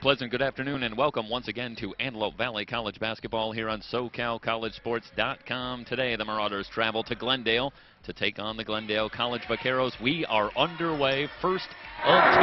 pleasant good afternoon and welcome once again to Antelope Valley College basketball here on SoCalCollegeSports.com. Today the Marauders travel to Glendale to take on the Glendale College Vaqueros. We are underway, first of two.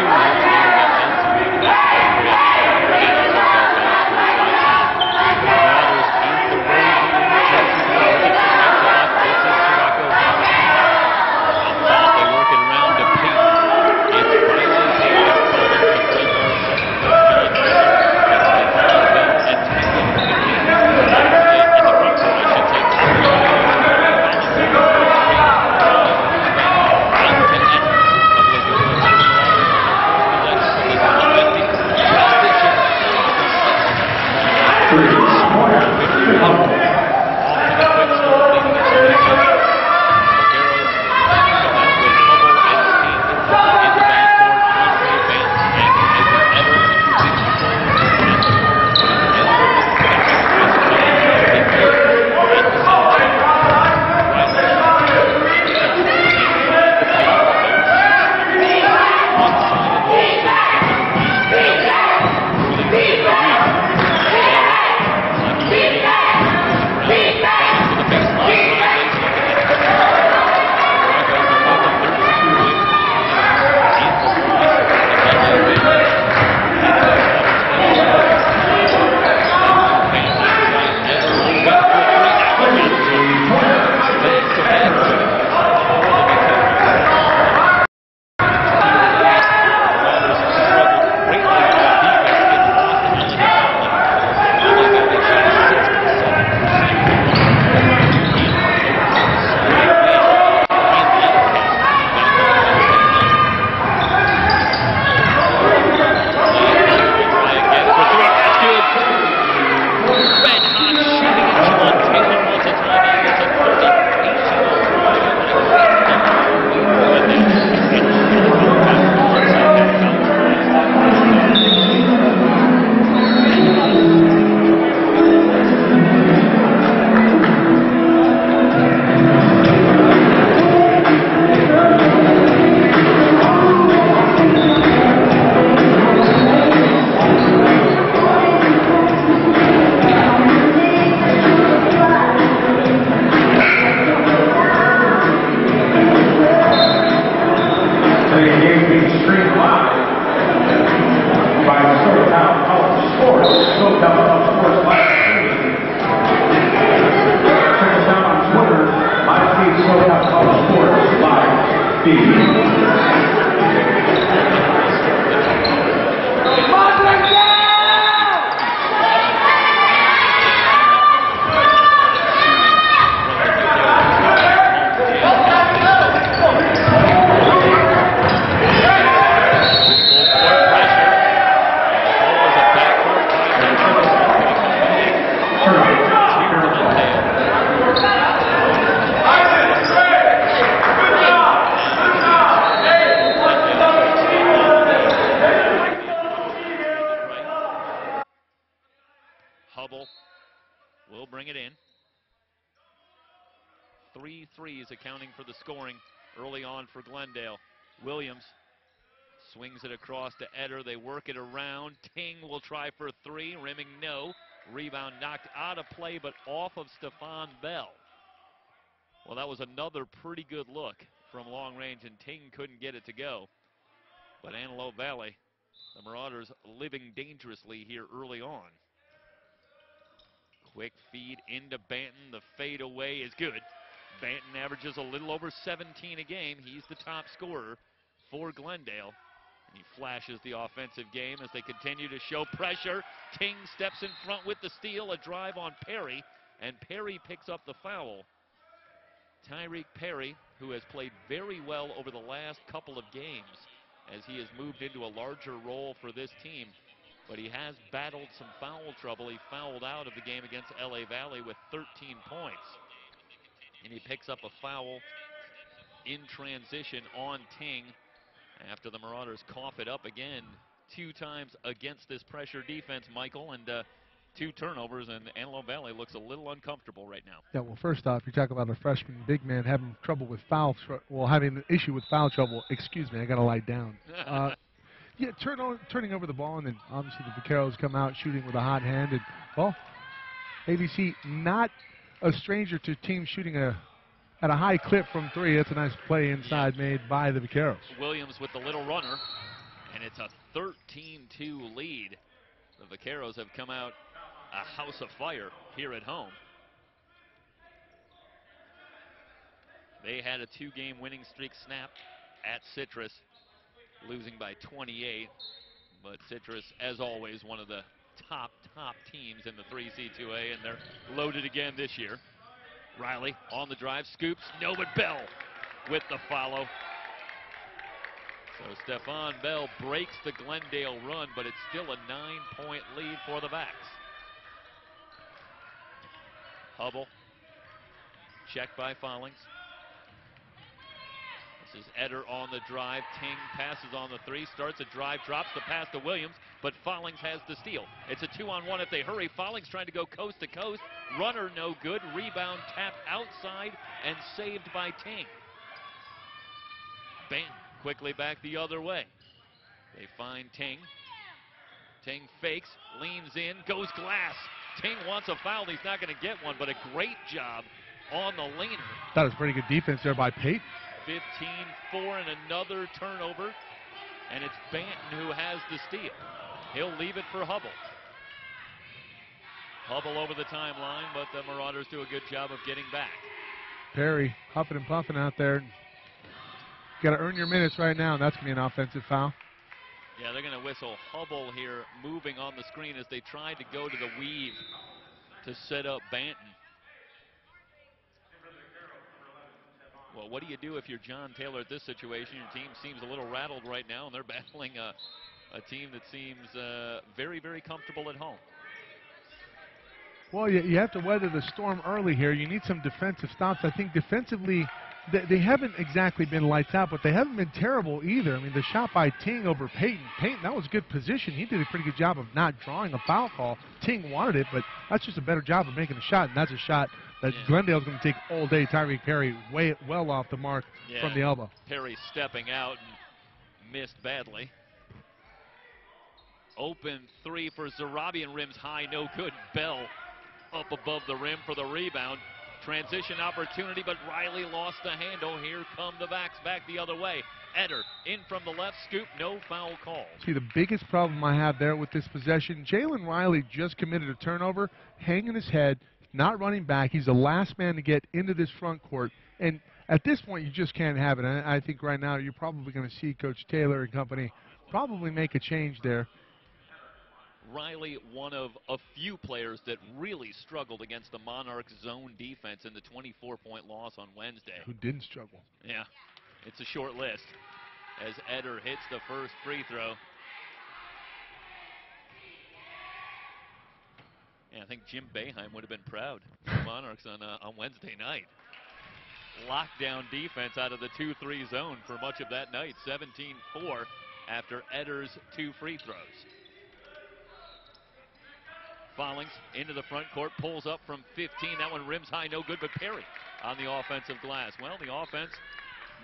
Will bring it in. 3 threes accounting for the scoring early on for Glendale. Williams swings it across to Eder. They work it around. Ting will try for 3. Rimming no. Rebound knocked out of play but off of Stephon Bell. Well, that was another pretty good look from long range, and Ting couldn't get it to go. But Antelope Valley, the Marauders living dangerously here early on. Quick feed into Banton. The fade away is good. Banton averages a little over 17 a game. He's the top scorer for Glendale. And he flashes the offensive game as they continue to show pressure. Ting steps in front with the steal. A drive on Perry, and Perry picks up the foul. Tyreek Perry, who has played very well over the last couple of games as he has moved into a larger role for this team. But he has battled some foul trouble. He fouled out of the game against LA Valley with 13 points. And he picks up a foul in transition on Ting after the Marauders cough it up again 2 times against this pressure defense, Michael, and 2 turnovers, and Antelope Valley looks a little uncomfortable right now. Yeah, well, first off, you talk about a freshman big man having trouble with having an issue with foul trouble. Excuse me, I got to lie down. Yeah, turning over the ball, and then obviously the Vaqueros come out shooting with a hot hand. And, well, AVC not a stranger to teams shooting at a high clip from three. That's a nice play inside made by the Vaqueros. Williams with the little runner, and it's a 13-2 lead. The Vaqueros have come out a house of fire here at home. They had a 2-game winning streak snap at Citrus, losing by 28. But Citrus, as always, one of the top teams in the 3C2A, and they're loaded again this year. Riley on the drive, scoops, no, but Bell with the follow. So Stephon Bell breaks the Glendale run, but it's still a 9-point lead for the Vacs. Hubble, checked by Follings. This is Eder on the drive. Ting passes on the 3, starts a drive, drops the pass to Williams, but Follings has the steal. It's a 2-on-1 if they hurry. Follings trying to go coast to coast. Runner no good. Rebound tapped outside and saved by Ting. Banton quickly back the other way. They find Ting. Ting fakes, leans in, goes glass. Ting wants a foul. He's not going to get one, but a great job on the leaner. That was pretty good defense there by Pate. 15-4 and another turnover, and it's Banton who has the steal. He'll leave it for Hubble. Hubble over the timeline, but the Marauders do a good job of getting back. Perry huffing and puffing out there. Got to earn your minutes right now, and that's going to be an offensive foul. Yeah, they're going to whistle Hubble here, moving on the screen as they tried to go to the weave to set up Banton. Well, what do you do if you're John Taylor at this situation? Your team seems a little rattled right now, and they're battling a team that seems very, very comfortable at home. Well, you have to weather the storm early here. You need some defensive stops. I think defensively, they haven't exactly been lights out, but they haven't been terrible either. I mean, the shot by Ting over Payton. Payton, that was good position. He did a pretty good job of not drawing a foul call. Ting wanted it, but that's just a better job of making a shot, and that's a shot that Glendale's going to take all day. Tyreek Perry well off the mark from the elbow. Perry stepping out and missed badly. Open 3 for Zarabian, rims high, no good. Bell up above the rim for the rebound. Transition opportunity, but Riley lost the handle. Here come the Vacs back the other way. Eder in from the left, scoop, no foul call. See, the biggest problem I have there with this possession, Jalen Riley just committed a turnover, hanging his head, not running back. He's the last man to get into this front court, and at this point, you just can't have it. And I think right now you're probably going to see Coach Taylor and company probably make a change there. Riley, one of a few players that really struggled against the Monarchs' zone defense in the 24-point loss on Wednesday. Who didn't struggle? Yeah, it's a short list as Eder hits the first free throw. Yeah, I think Jim Boeheim would have been proud of the Monarchs on Wednesday night. Lockdown defense out of the 2-3 zone for much of that night. 17-4 after Eder's 2 free throws. Follings into the front court, pulls up from 15. That one rims high, no good, but Perry on the offensive glass. Well, the offense,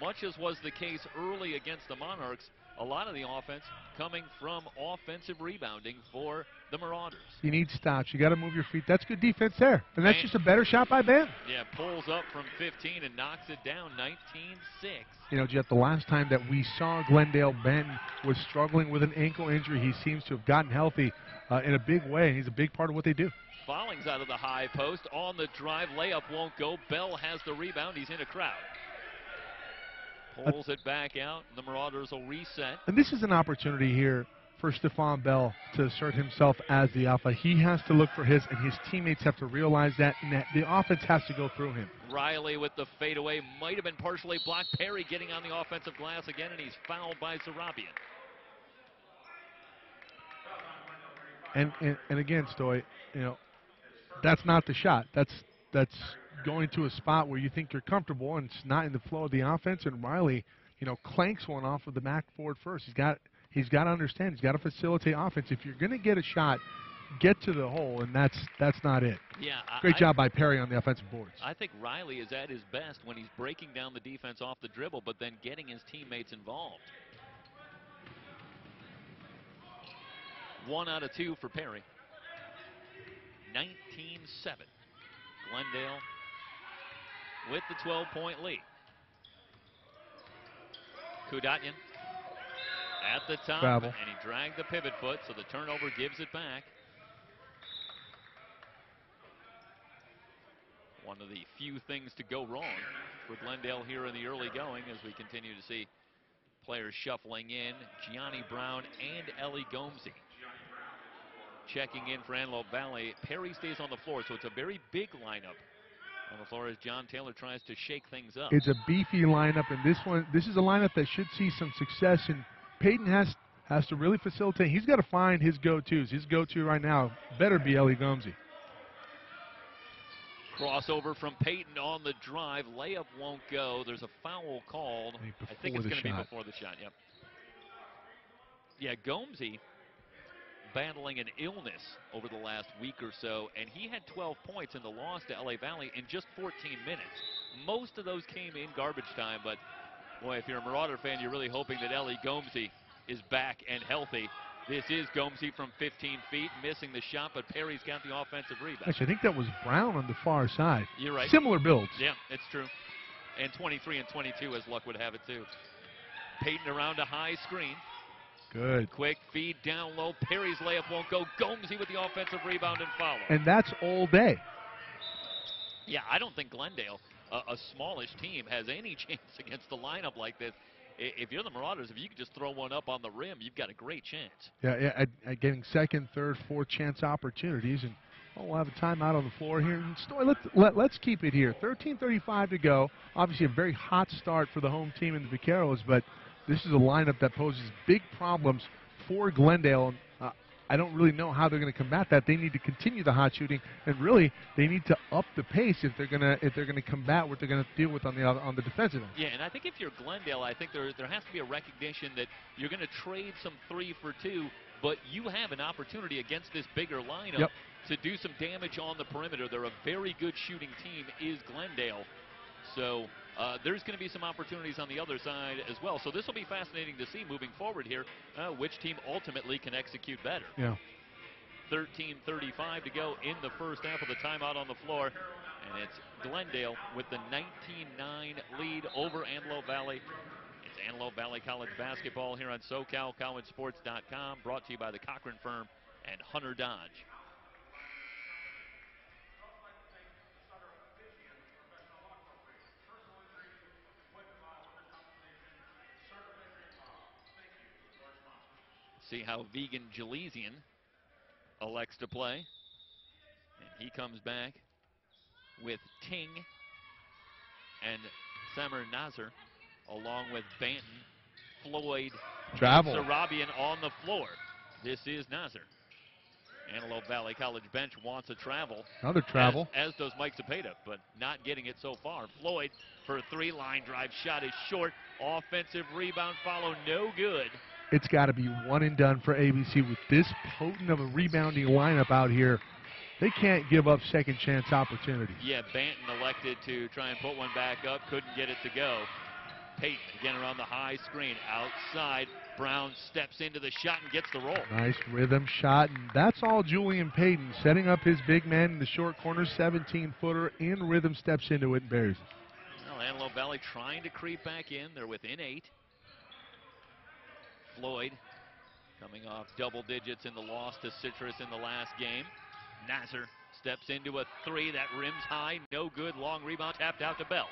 much as was the case early against the Monarchs, a lot of the offense coming from offensive rebounding for the Marauders. You need stops. You got to move your feet. That's good defense there. And that's just a better shot by Ben. Yeah, pulls up from 15 and knocks it down, 19-6. You know, Jeff, the last time that we saw Glendale, Ben was struggling with an ankle injury. He seems to have gotten healthy in a big way, and he's a big part of what they do. Follings out of the high post on the drive. Layup won't go. Bell has the rebound. He's in a crowd. Pulls it back out. The Marauders will reset. And this is an opportunity here for Stephon Bell to assert himself as the alpha. He has to look for his, and his teammates have to realize that, and that the offense has to go through him. Riley with the fadeaway. Might have been partially blocked. Perry getting on the offensive glass again, and he's fouled by Zarabian. And again, Stoy, you know, that's not the shot. That's going to a spot where you think you're comfortable, and it's not in the flow of the offense. And Riley, you know, clanks one off of the backboard first. He's got to understand. He's got to facilitate offense. If you're going to get a shot, get to the hole, and that's not it. Yeah, great job by Perry on the offensive boards. I think Riley is at his best when he's breaking down the defense off the dribble, but then getting his teammates involved. 1 out of 2 for Perry. 19-7. Glendale with the 12-point lead. Kudatyan at the top, Travel. and he dragged the pivot foot, so the turnover gives it back. One of the few things to go wrong for Glendale here in the early going as we continue to see players shuffling in. Gianni Brown and Ellie Gomesy checking in for Antelope Valley. Perry stays on the floor, so it's a very big lineup on the floor as John Taylor tries to shake things up. It's a beefy lineup, and this is a lineup that should see some success, and Peyton has to really facilitate. He's got to find his go-tos. His go-to right now better be Ellie Gomesy. Crossover from Peyton on the drive. Layup won't go. There's a foul called. I think it's going to be before the shot. Yep. Yeah, Gomesy battling an illness over the last week or so, and he had 12 points in the loss to LA Valley in just 14 minutes. Most of those came in garbage time, but boy, if you're a Marauder fan, you're really hoping that Ellie Gomesy is back and healthy. This is Gomesy from 15 feet, missing the shot, but Perry's got the offensive rebound. Actually, I think that was Brown on the far side. You're right. Similar builds. Yeah, it's true. And 23 and 22, as luck would have it, too. Peyton around a high screen. Good. Quick feed down low. Perry's layup won't go. Gomesy with the offensive rebound and foul. And that's all day. Yeah, I don't think Glendale, a smallish team, has any chance against a lineup like this. If you're the Marauders, if you could just throw one up on the rim, you've got a great chance. Yeah, getting second, third, fourth chance opportunities, and we'll have a timeout on the floor here. And let's keep it here. 13:35 to go. Obviously, a very hot start for the home team in the Vaqueros, but this is a lineup that poses big problems for Glendale. I don't really know how they're going to combat that. They need to continue the hot shooting, and really they need to up the pace if they're going to combat what they're going to deal with on the defensive end. Yeah, and I think if you're Glendale, I think there has to be a recognition that you're going to trade some 3 for 2, but you have an opportunity against this bigger lineup to do some damage on the perimeter. They're a very good shooting team, is Glendale. So there's going to be some opportunities on the other side as well. So this will be fascinating to see moving forward here, which team ultimately can execute better. Yeah. 13:35 to go in the first half of the timeout on the floor. And it's Glendale with the 19-9 lead over Antelope Valley. It's Antelope Valley College basketball here on SoCalCollegeSports.com, brought to you by the Cochran Firm and Hunter Dodge. See how Vegan Jalesian elects to play. And he comes back with Ting and Samir Nazar, along with Banton, Floyd, Travel. and Sarabian on the floor. This is Nazar. Antelope Valley College bench wants a travel. Another travel. As does Mike Zepeda, but not getting it so far. Floyd for a 3-line drive. Shot is short. Offensive rebound follow, no good. It's got to be one and done for AVC with this potent of a rebounding lineup out here. They can't give up second chance opportunities. Yeah, Banton elected to try and put one back up, couldn't get it to go. Peyton again around the high screen, outside. Brown steps into the shot and gets the roll. Nice rhythm shot, and that's all Julian Peyton, setting up his big man in the short corner, 17-footer, in rhythm, steps into it and buries it. Well, Antelope Valley trying to creep back in. They're within 8. Floyd coming off double digits in the loss to Citrus in the last game. Nazar steps into a 3 that rims high, no good. Long rebound tapped out to Bell.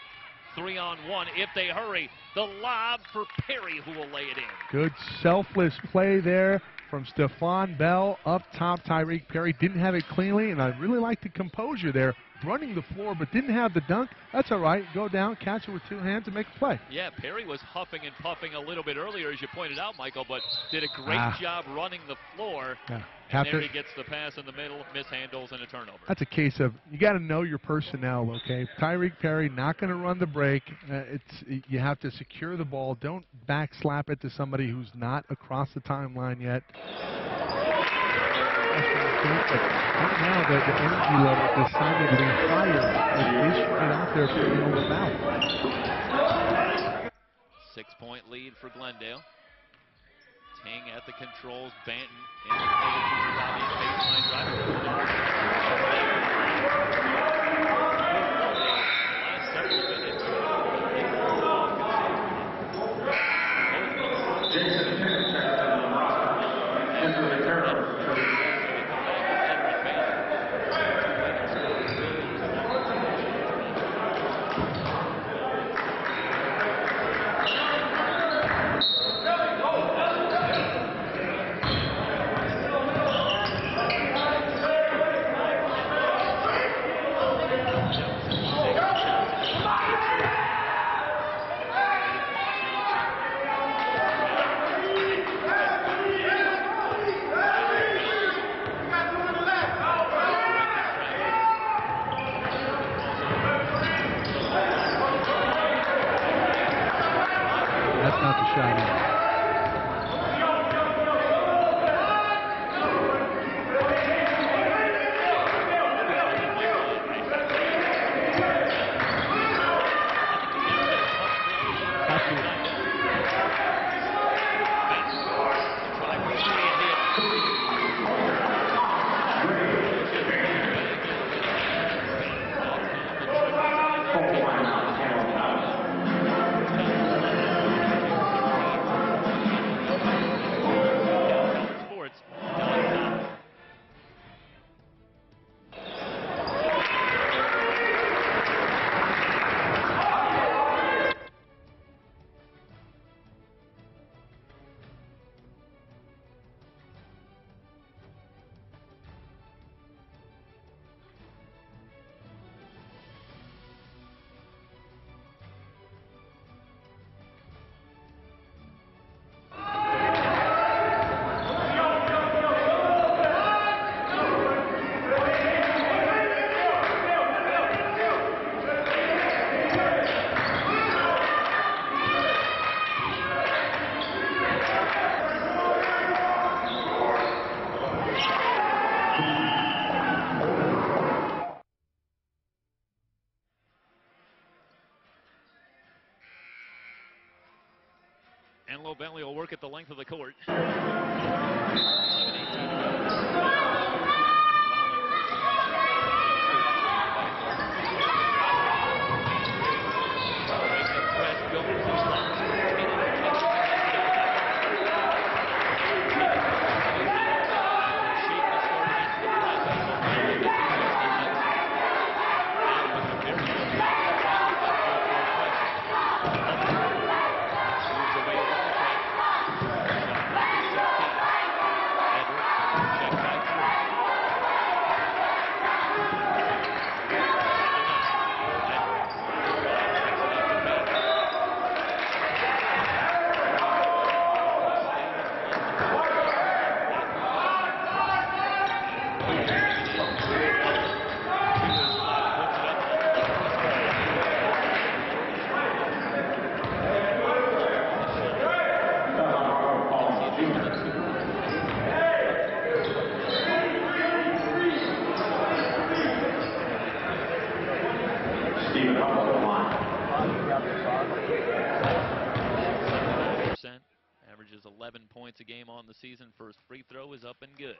3-on-1 if they hurry. The lob for Perry, who will lay it in. Good selfless play there from Stephon Bell. Up top, Tyreek Perry didn't have it cleanly, and I really like the composure there. Running the floor, but didn't have the dunk. That's all right. Go down, catch it with 2 hands, and make a play. Yeah, Perry was huffing and puffing a little bit earlier, as you pointed out, Michael, but did a great job running the floor. Yeah. And there he gets the pass in the middle, mishandles, and a turnover. That's a case of you got to know your personnel, okay? Tyreek Perry not going to run the break. You have to secure the ball. Don't back slap it to somebody who's not across the timeline yet. Right now, the energy level decidedly higher as they get out there for the foul. 6-point lead for Glendale. Ting at the controls. Banton in the baseline drive. The last several minutes. Antelope Valley will work at the length of the court. 11-18 to averages 11 points a game on the season. First free throw is up and good.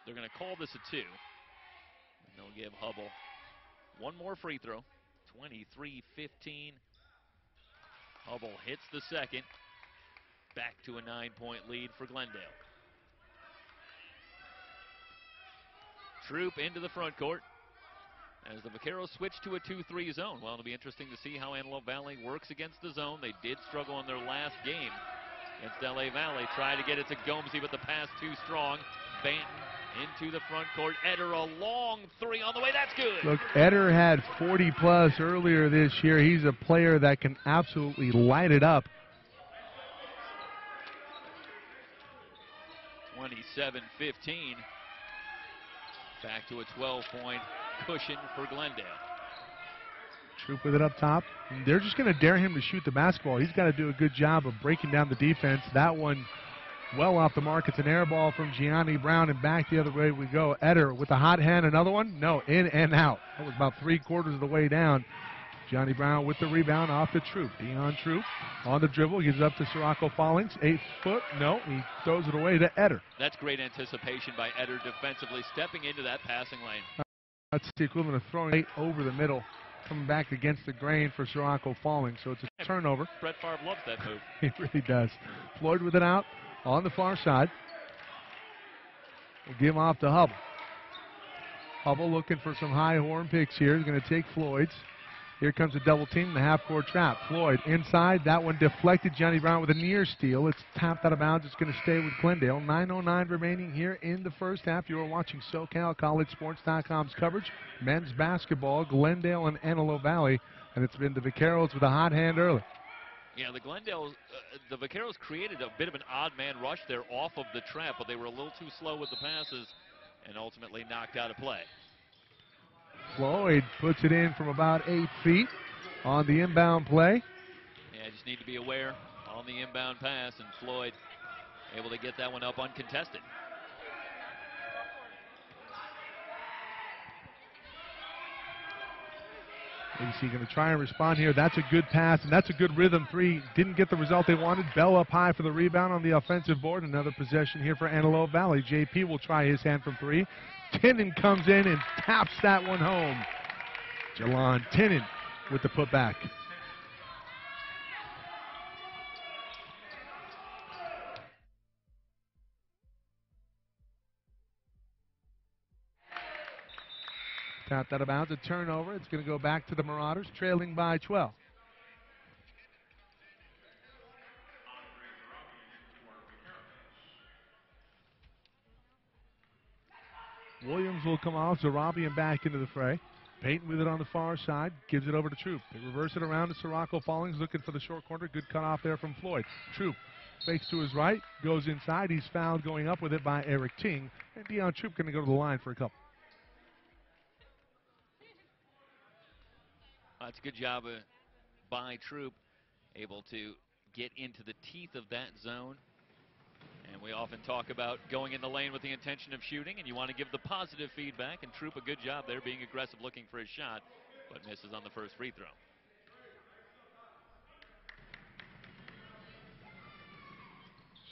They're going to call this a 2. And they'll give Hubble one more free throw. 23-15. Hubble hits the second. Back to a 9-point lead for Glendale. Troop into the front court as the Vaqueros switch to a 2-3 zone. Well, it'll be interesting to see how Antelope Valley works against the zone. They did struggle in their last game against LA Valley. Tried to get it to Gomesy, but the pass too strong. Banton into the front court. Eder, a long 3 on the way. That's good. Look, Eder had 40-plus earlier this year. He's a player that can absolutely light it up. 27-15. Back to a 12-point cushion for Glendale. Troop with it up top. And they're just going to dare him to shoot the basketball. He's got to do a good job of breaking down the defense. That one well off the mark. It's an air ball from Gianni Brown, and back the other way we go. Eder with a hot hand. Another one? No, in and out. That was about 3/4 of the way down. Johnny Brown with the rebound off the Troop. Dion Troop on the dribble, gives it up to Sirocco Fallings. 8 foot, no, he throws it away to Eder. That's great anticipation by Eder defensively, stepping into that passing lane. That's the equivalent of throwing 8 over the middle, coming back against the grain for Sirocco Fallings. So it's a turnover. Brett Favre loves that move. He really does. Floyd with it out on the far side. We'll give him off to Hubble. Hubble looking for some high horn picks here. He's going to take Floyd's. Here comes a double team in the half-court trap. Floyd inside. That one deflected. Johnny Brown with a near steal. It's tapped out of bounds. It's going to stay with Glendale. 9:09 remaining here in the first half. You are watching SoCalCollegeSports.com's coverage. Men's basketball, Glendale and Antelope Valley. And it's been the Vaqueros with a hot hand early. Yeah, the Vaqueros created a bit of an odd man rush there off of the trap, but they were a little too slow with the passes and ultimately knocked out of play. Floyd puts it in from about 8 feet on the inbound play. Yeah, just need to be aware on the inbound pass, and Floyd able to get that one up uncontested. ABC going to try and respond here. That's a good pass, and that's a good rhythm three. Didn't get the result they wanted. Bell up high for the rebound on the offensive board. Another possession here for Antelope Valley. JP will try his hand from three. Tinnen comes in and taps that one home. Jalon Tinnen with the putback. Tapped out of bounds, a turnover. It's going to go back to the Marauders, trailing by 12. Williams will come off, Zarabian back into the fray. Payton with it on the far side, gives it over to Troop. They reverse it around to Sirocco Fallings, looking for the short corner. Good cut off there from Floyd. Troop fakes to his right, goes inside. He's fouled going up with it by Eric Ting. And Dion Troop going to go to the line for a couple. That's a good job by Troop, able to get into the teeth of that zone. And we often talk about going in the lane with the intention of shooting, and you want to give the positive feedback, and Troop a good job there being aggressive looking for his shot, but misses on the first free throw.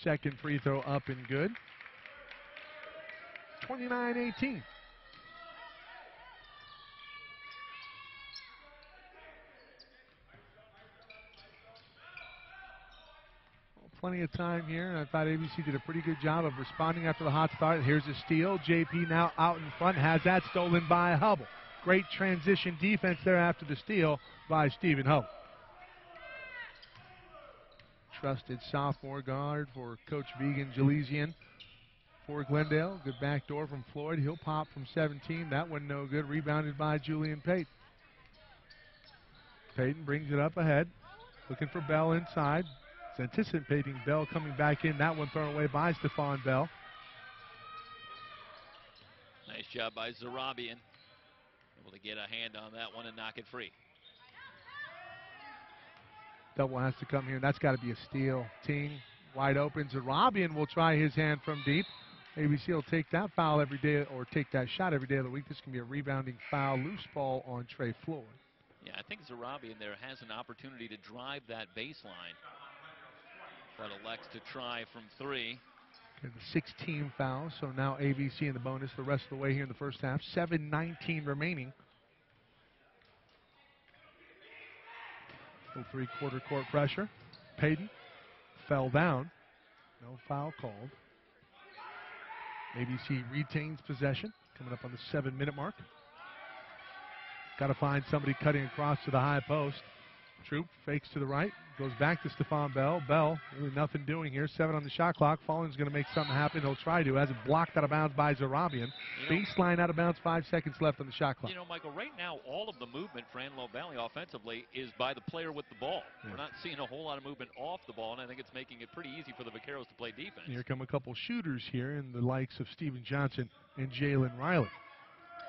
Second free throw up and good. 29-18. Plenty of time here, and I thought ABC did a pretty good job of responding after the hot start. Here's a steal. JP now out in front, has that stolen by Hubble. Great transition defense there after the steal by Stephen Hubble. Trusted sophomore guard for Coach Vegan Jalesian for Glendale. Good backdoor from Floyd. He'll pop from 17. That one no good. Rebounded by Julian Payton. Payton brings it up ahead. Looking for Bell inside. Anticipating Bell coming back in. That one thrown away by Stephon Bell. Nice job by Zarabian. Able to get a hand on that one and knock it free. Double has to come here. That's got to be a steal. Ting wide open. Zarabian will try his hand from deep. ABC will take that foul every day, or take that shot every day of the week. This can be a rebounding foul. Loose ball on Trey Floyd. Yeah, I think Zarabian there has an opportunity to drive that baseline, but elects to try from three. Okay, the 16 fouls, so now AVC in the bonus the rest of the way here in the first half. 7:19 remaining. Little three-quarter court pressure. Payton fell down. No foul called. ABC retains possession, coming up on the 7-minute mark. Got to find somebody cutting across to the high post. Troop fakes to the right, goes back to Stephon Bell. Bell, really nothing doing here. 7 on the shot clock. Falling's going to make something happen. He'll try to. Has it blocked out of bounds by Zarabian. Baseline out of bounds, 5 seconds left on the shot clock. You know, Michael, right now all of the movement for Antelope Valley offensively is by the player with the ball. Yeah. We're not seeing a whole lot of movement off the ball, and I think it's making it pretty easy for the Vaqueros to play defense. Here come a couple shooters here in the likes of Steven Johnson and Jalen Riley.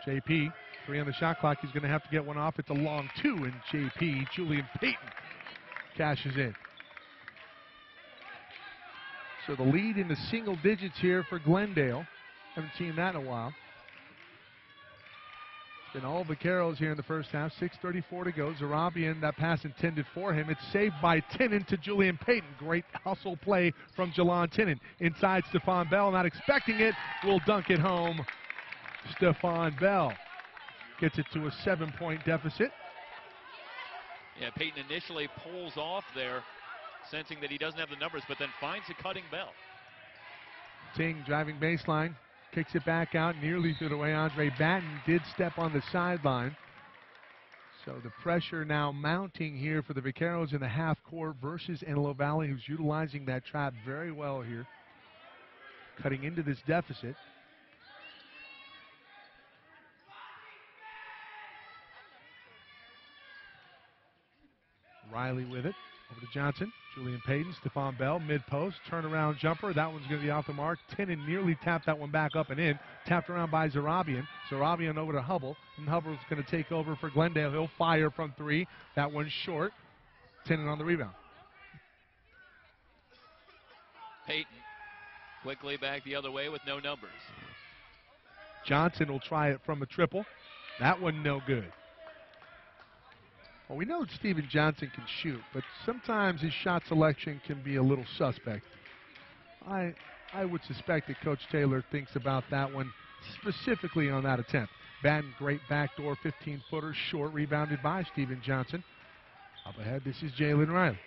JP, 3 on the shot clock. He's going to have to get one off. It's a long 2, and JP, Julian Payton, cashes in. So the lead in the single digits here for Glendale. Haven't seen that in a while. been all vaqueros here in the first half. 6:34 to go. Zarabian, that pass intended for him. It's saved by Tinnen to Julian Payton. Great hustle play from Jalon Tinnen. Inside Stephon Bell, not expecting it. Will dunk it home. Stephon Bell gets it to a 7-point deficit. Yeah, Payton initially pulls off there, sensing that he doesn't have the numbers, but then finds a cutting Bell. Ting driving baseline, kicks it back out, nearly threw it away. Andre Batten did step on the sideline. So the pressure now mounting here for the Vaqueros in the half court versus Antelope Valley, who's utilizing that trap very well here, cutting into this deficit. Riley with it. Over to Johnson. Julian Payton, Stephon Bell, mid-post, turnaround jumper. That one's going to be off the mark. Tinnen nearly tapped that one back up and in. Tapped around by Zarabian. Zarabian over to Hubble. And Hubble's going to take over for Glendale. He'll fire from three. That one's short. Tinnen on the rebound. Payton quickly back the other way with no numbers. Johnson will try it from a triple. That one no good. Well, we know Steven Johnson can shoot, but sometimes his shot selection can be a little suspect. I would suspect that Coach Taylor thinks about that one specifically on that attempt. Batten, great backdoor 15-footer, short, rebounded by Steven Johnson. Up ahead, this is Jalen Riley.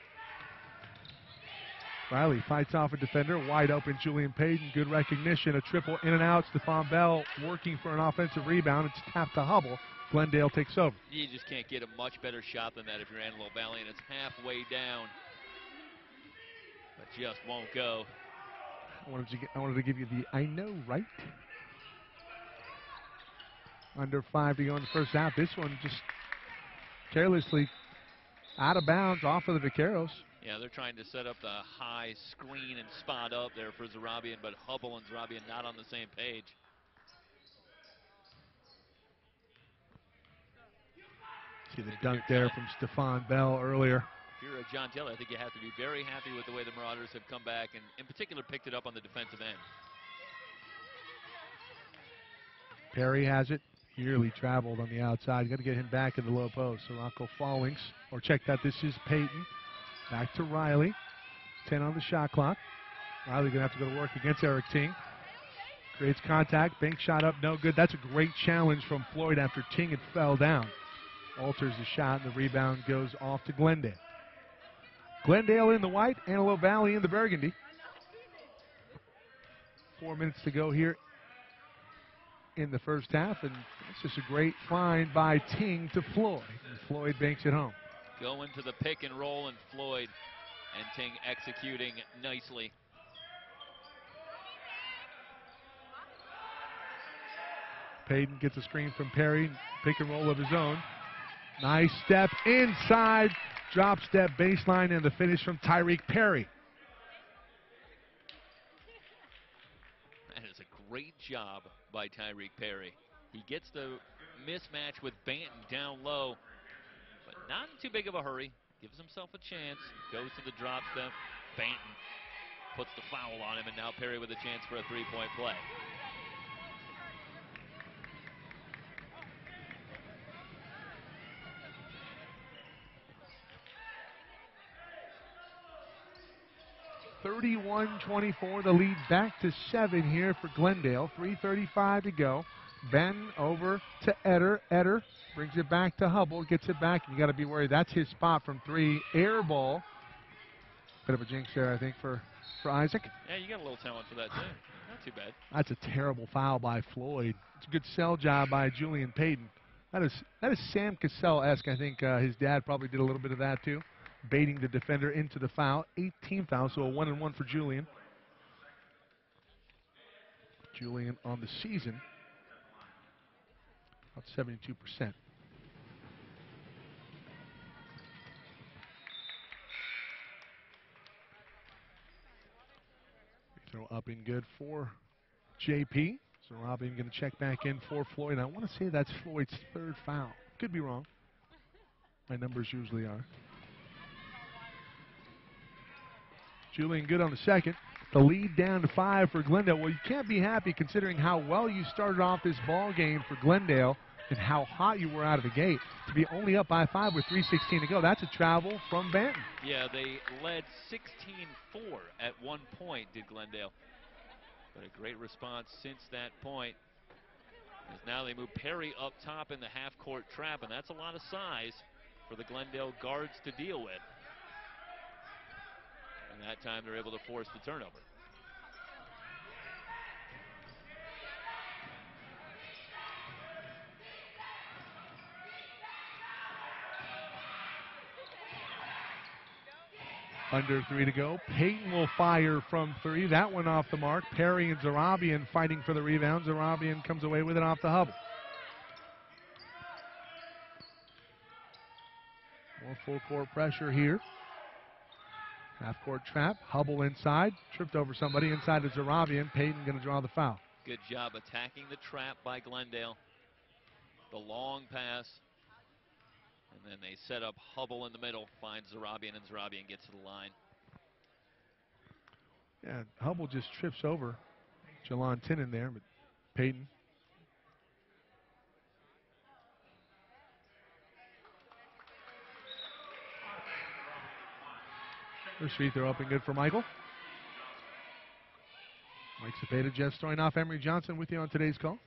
Riley fights off a defender, wide open Julian Payton, good recognition, a triple in and out. Stephon Bell working for an offensive rebound. It's tapped to Hubble. Glendale takes over. You just can't get a much better shot than that if you're Antelope Valley, and it's halfway down, but just won't go. I wanted to give you the I know, right? Under 5 to go in the first half. This one just carelessly out of bounds off of the Vaqueros. Yeah, they're trying to set up the high screen and spot up there for Zarabian, but Hubble and Zarabian not on the same page. See the dunk there from Stephon Bell earlier. If you're John Taylor, I think you have to be very happy with the way the Marauders have come back, and in particular picked it up on the defensive end. Perry has it. Nearly traveled on the outside. You got to get him back in the low post. So Rocco Fallings, or check that. This is Payton. Back to Riley. 10 on the shot clock. Riley going to have to go to work against Eric Ting. Creates contact. Bank shot up. No good. That's a great challenge from Floyd after Ting had fell down. Alters the shot, and the rebound goes off to Glendale. Glendale in the white, Antelope Valley in the burgundy. 4 minutes to go here in the first half, and it's just a great find by Ting to Floyd. And Floyd banks it home. Going to the pick and roll, and Floyd and Ting executing nicely. Payton gets a screen from Perry, pick and roll of his own. Nice step inside, drop step baseline, and the finish from Tyreek Perry. That is a great job by Tyreek Perry. He gets the mismatch with Banton down low, but not in too big of a hurry. Gives himself a chance, goes to the drop step. Banton puts the foul on him, and now Perry with a chance for a three-point play. (31-24), the lead back to 7 here for Glendale. 3:35 to go. Ben over to Eder. Eder brings it back to Hubble, gets it back, and you got to be worried. That's his spot from 3. Air ball. Bit of a jinx there, I think, for Isaac. Yeah, you got a little talent for that, too. Not too bad. That's a terrible foul by Floyd. It's a good sell job by Julian Payton. That is Sam Cassell-esque. I think his dad probably did a little bit of that, too. Baiting the defender into the foul. 18 fouls, so a 1-and-1 for Julian. Julian on the season, about 72%. Throw up and good for JP. So Robin going to check back in for Floyd. I want to say that's Floyd's 3rd foul. Could be wrong. My numbers usually are. Julian good on the second. The lead down to 5 for Glendale. Well, you can't be happy considering how well you started off this ball game for Glendale. and how hot you were out of the gate. To be only up by 5 with 3:16 to go, that's a travel from Banton. Yeah, they led 16-4 at one point, did Glendale. But a great response since that point. As now they move Perry up top in the half-court trap, and that's a lot of size for the Glendale guards to deal with. And that time they're able to force the turnover. Under 3 to go. Payton will fire from 3. That one off the mark. Perry and Zarabian fighting for the rebound. Zarabian comes away with it off the Hubble. More full court pressure here. Half court trap. Hubble inside. Tripped over somebody inside to Zarabian. Payton going to draw the foul. Good job attacking the trap by Glendale. The long pass. And then they set up Hubble in the middle, finds Zarabian, and Zarabian gets to the line. Yeah, Hubble just trips over Jalon Tinnon there, but Payton. First free throw up and good for Michael. Mike Cepeda, Jeff Stoynoff, Emery Johnson with you on today's call.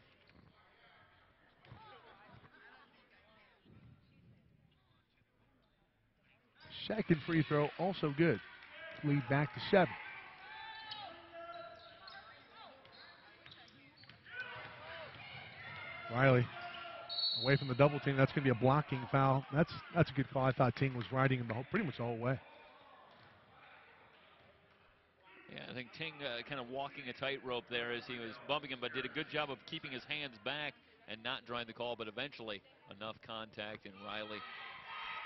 Second free throw also good. Lead back to 7. Riley away from the double team. That's going to be a blocking foul. That's a good call. I thought Ting was riding him pretty much the whole way. Yeah, I think Ting kind of walking a tightrope there as he was bumping him, but did a good job of keeping his hands back and not drawing the call, but eventually enough contact, and Riley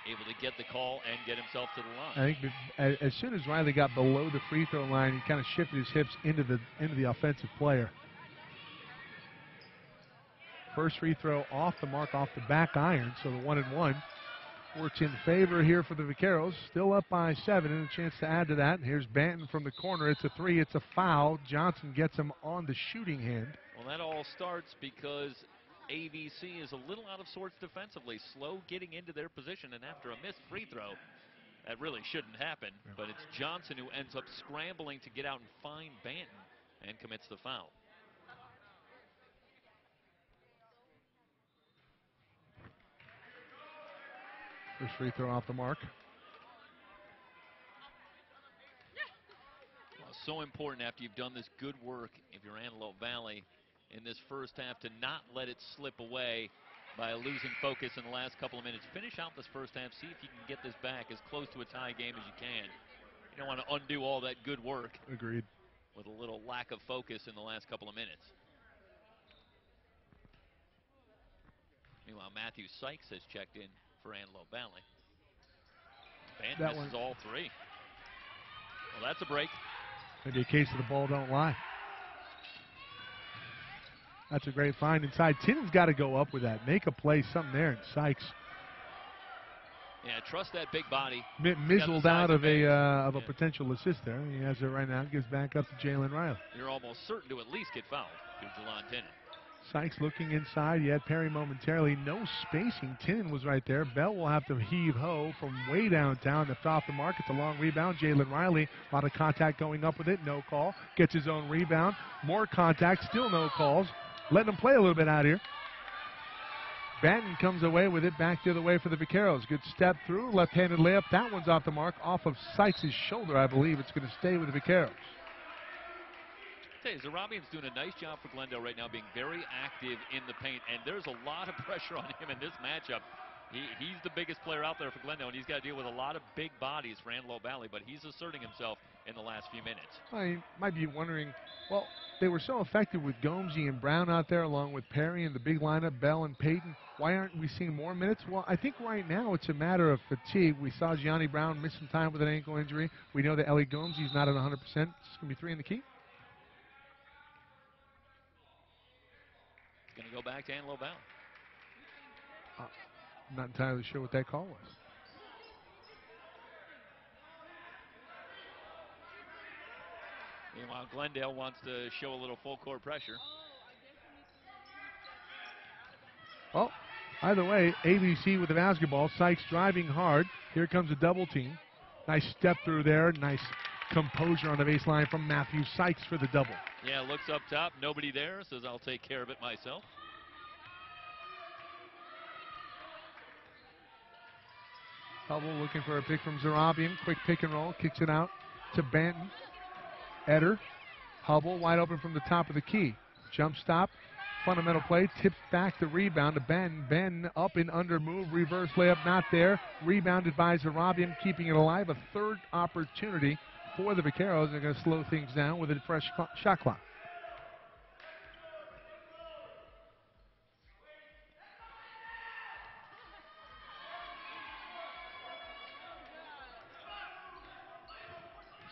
able to get the call and get himself to the line. I think as soon as Riley got below the free throw line, he kind of shifted his hips into the offensive player. First free throw off the mark, off the back iron, so the 1-and-1 works in favor here for the Vaqueros. Still up by 7 and a chance to add to that. Here's Banton from the corner. It's a 3. It's a foul. Johnson gets him on the shooting hand. Well, that all starts because AVC is a little out of sorts defensively, slow getting into their position, and after a missed free throw, that really shouldn't happen. Yeah. But it's Johnson who ends up scrambling to get out and find Banton and commits the foul. First free throw off the mark. Well, so important after you've done this good work, if you're Antelope Valley, in this first half, to not let it slip away by losing focus in the last couple of minutes. Finish out this first half, see if you can get this back as close to a tie game as you can. You don't want to undo all that good work. Agreed. With a little lack of focus in the last couple of minutes. Meanwhile, Matthew Sykes has checked in for Antelope Valley. Banton misses all 3. Well, that's a break. Maybe a case of the ball don't lie. That's a great find inside. Tinnon's got to go up with that. Make a play, something there. And Sykes. Yeah, trust that big body. Mizzled out of a potential assist there. He has it right now. Gives back up to Jalen Riley. You're almost certain to at least get fouled to Jalon Tinnon. Sykes looking inside. He had Perry momentarily. No spacing. Tinnon was right there. Bell will have to heave-ho from way downtown. Left off the mark. It's a long rebound. Jalen Riley, a lot of contact going up with it. No call. Gets his own rebound. More contact. Still no calls. Letting him play a little bit out here. Banton comes away with it back the other way for the Vaqueros. Good step through. Left-handed layup. That one's off the mark. Off of Sykes' shoulder, I believe. It's going to stay with the Vaqueros. Zarabian's doing a nice job for Glendale right now, being very active in the paint, and there's a lot of pressure on him in this matchup. He's the biggest player out there for Glendale, and he's got to deal with a lot of big bodies for Antelope Valley, but he's asserting himself in the last few minutes. I might be wondering, well, they were so effective with Gomesy and Brown out there, along with Perry and the big lineup, Bell and Payton. Why aren't we seeing more minutes? Well, I think right now it's a matter of fatigue. We saw Gianni Brown miss some time with an ankle injury. We know that Ellie Gomesy's not at 100%. It's going to be 3 in the key. Going to go back to Antelope Valley. I'm not entirely sure what that call was. Meanwhile, Glendale wants to show a little full court pressure. Well, Either way, AVC with the basketball. Sykes driving hard. Here comes a double team. Nice step through there. Nice composure on the baseline from Matthew Sykes for the double. Yeah, looks up top. Nobody there. Says, I'll take care of it myself. Hubble looking for a pick from Zarabian. Quick pick and roll. Kicks it out to Banton. Eder. Hubble wide open from the top of the key. Jump stop. Fundamental play. Tipped back the rebound to Banton. Banton up and under move. Reverse layup not there. Rebounded by Zarabian, keeping it alive. A third opportunity for the Vaqueros. They're going to slow things down with a fresh shot clock.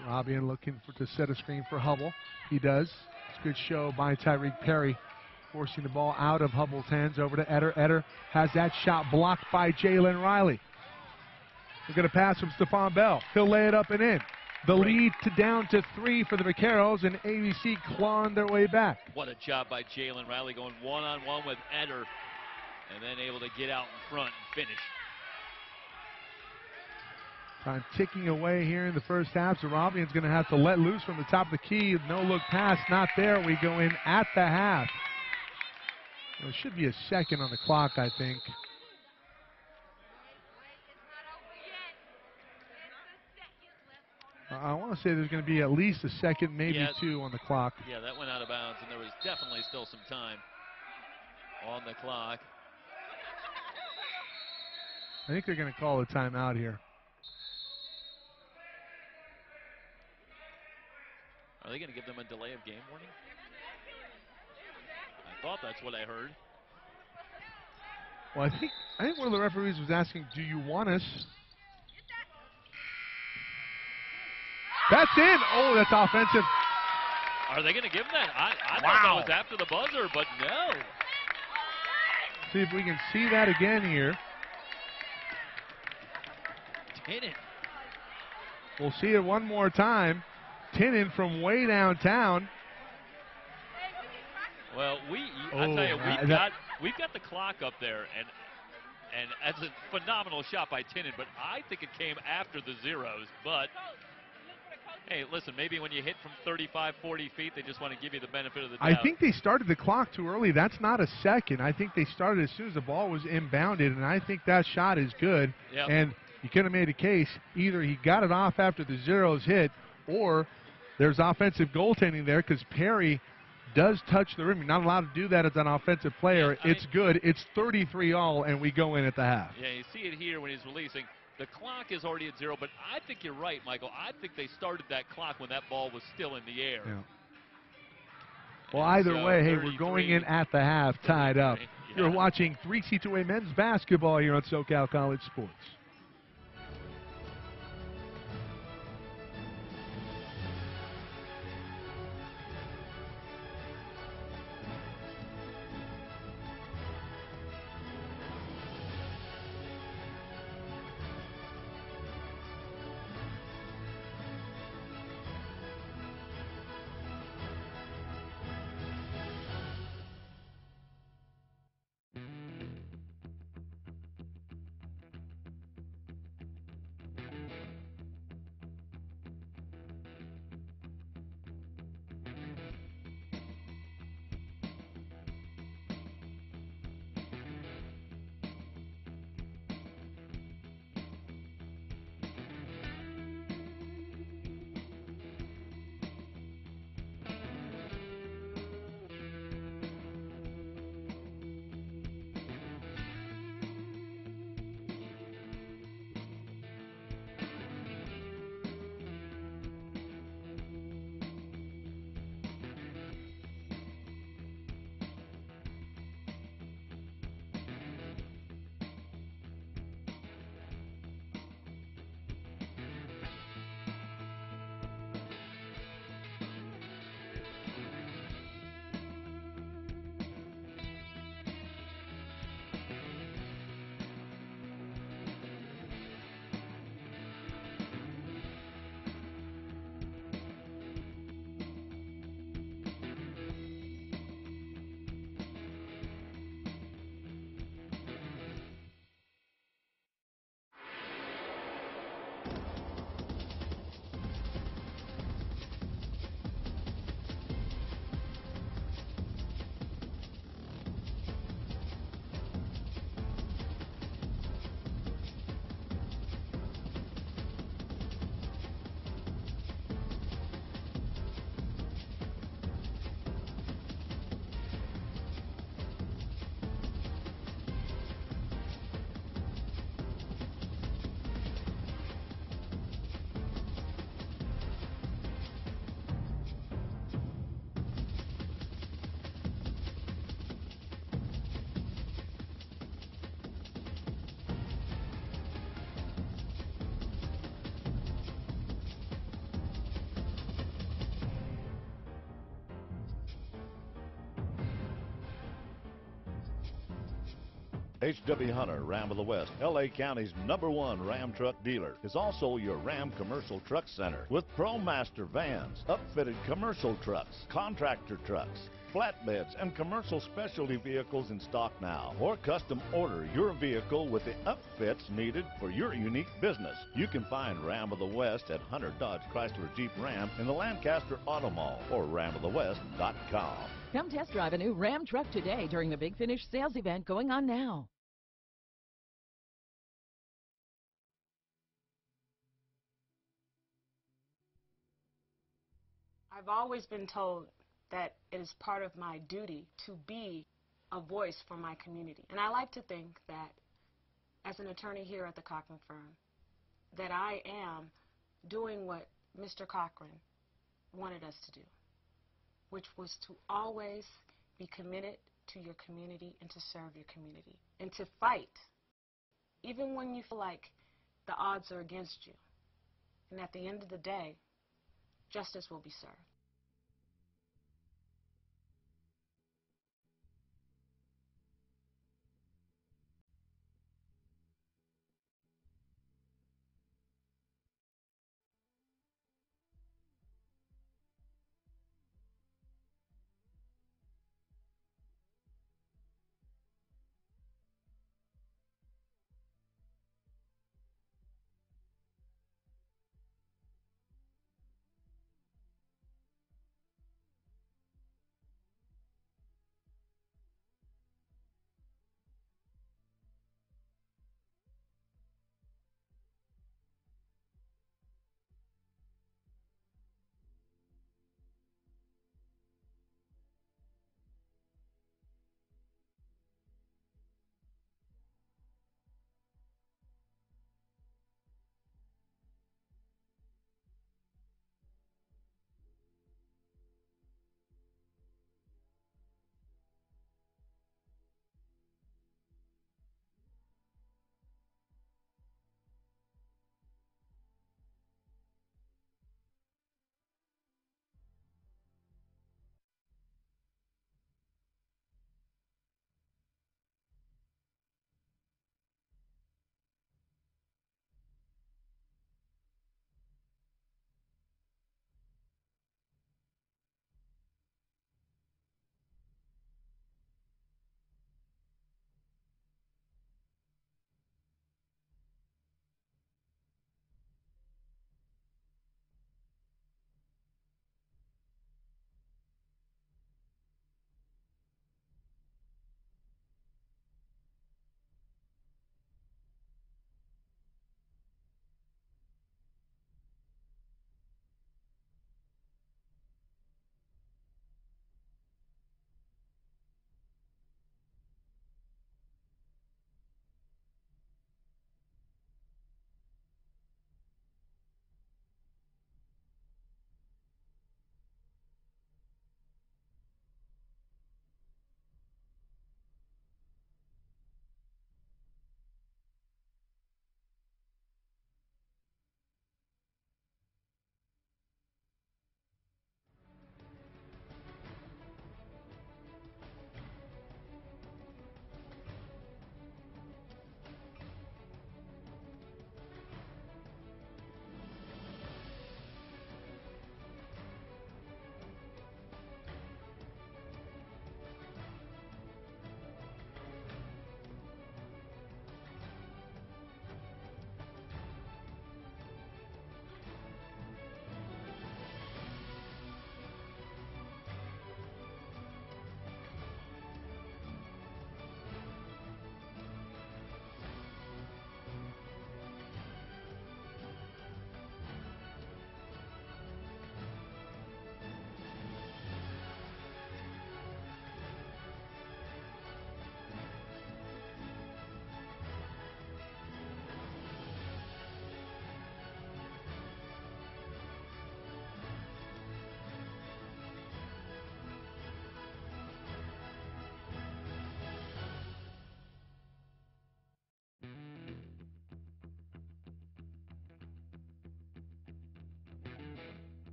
Zarabian looking to set a screen for Hubble. He does. It's a good show by Tyreek Perry, forcing the ball out of Hubble's hands over to Eder. Eder has that shot blocked by Jalen Riley. We're going to pass from Stephon Bell. He'll lay it up and in. The lead down to 3 for the Vaqueros, and AVC clawing their way back. What a job by Jalen Riley, going one-on-one with Eder, and then able to get out in front and finish. Time ticking away here in the first half. Zarabian's going to have to let loose from the top of the key. No look pass, not there. We go in at the half. There should be a second on the clock, I think. I want to say there's going to be at least a second, maybe 2 on the clock. Yeah, that went out of bounds, and there was definitely still some time on the clock. I think they're going to call a timeout here. Are they going to give them a delay of game warning? I thought that's what I heard. Well, I think one of the referees was asking, do you want us? That's in. Oh, that's offensive. Are they going to give them that? I thought that was after the buzzer, but no. See if we can see that again here. Tinnin. We'll see it one more time. Tinnin from way downtown. Well, I tell you, we've got the clock up there, and that's a phenomenal shot by Tinnin, but I think it came after the zeros. But hey, listen, maybe when you hit from 35, 40 feet, they just want to give you the benefit of the doubt. I think they started the clock too early. That's not a second. I think they started as soon as the ball was inbounded, and I think that shot is good. Yep. And you could have made a case. Either he got it off after the zeros hit, or there's offensive goaltending there because Perry does touch the rim. You're not allowed to do that as an offensive player. Yeah, it's good. It's 33-all, and we go in at the half. Yeah, you see it here when he's releasing. The clock is already at 0, but I think you're right, Michael. I think they started that clock when that ball was still in the air. Yeah. Well, either way, hey, we're going in at the half, tied up. Yeah. You're watching 3C2A men's basketball here on SoCal College Sports. H.W. Hunter, Ram of the West, L.A. County's #1 Ram truck dealer, is also your Ram Commercial Truck Center with ProMaster vans, upfitted commercial trucks, contractor trucks, flatbeds, and commercial specialty vehicles in stock now. Or custom order your vehicle with the upfits needed for your unique business. You can find Ram of the West at Hunter Dodge Chrysler Jeep Ram in the Lancaster Auto Mall or ramofthewest.com. Come test drive a new Ram truck today during the Big Finish sales event going on now. I've always been told that it is part of my duty to be a voice for my community. And I like to think that as an attorney here at the Cochran firm, that I am doing what Mr. Cochran wanted us to do, which was to always be committed to your community and to serve your community and to fight, even when you feel like the odds are against you. And at the end of the day, justice will be served.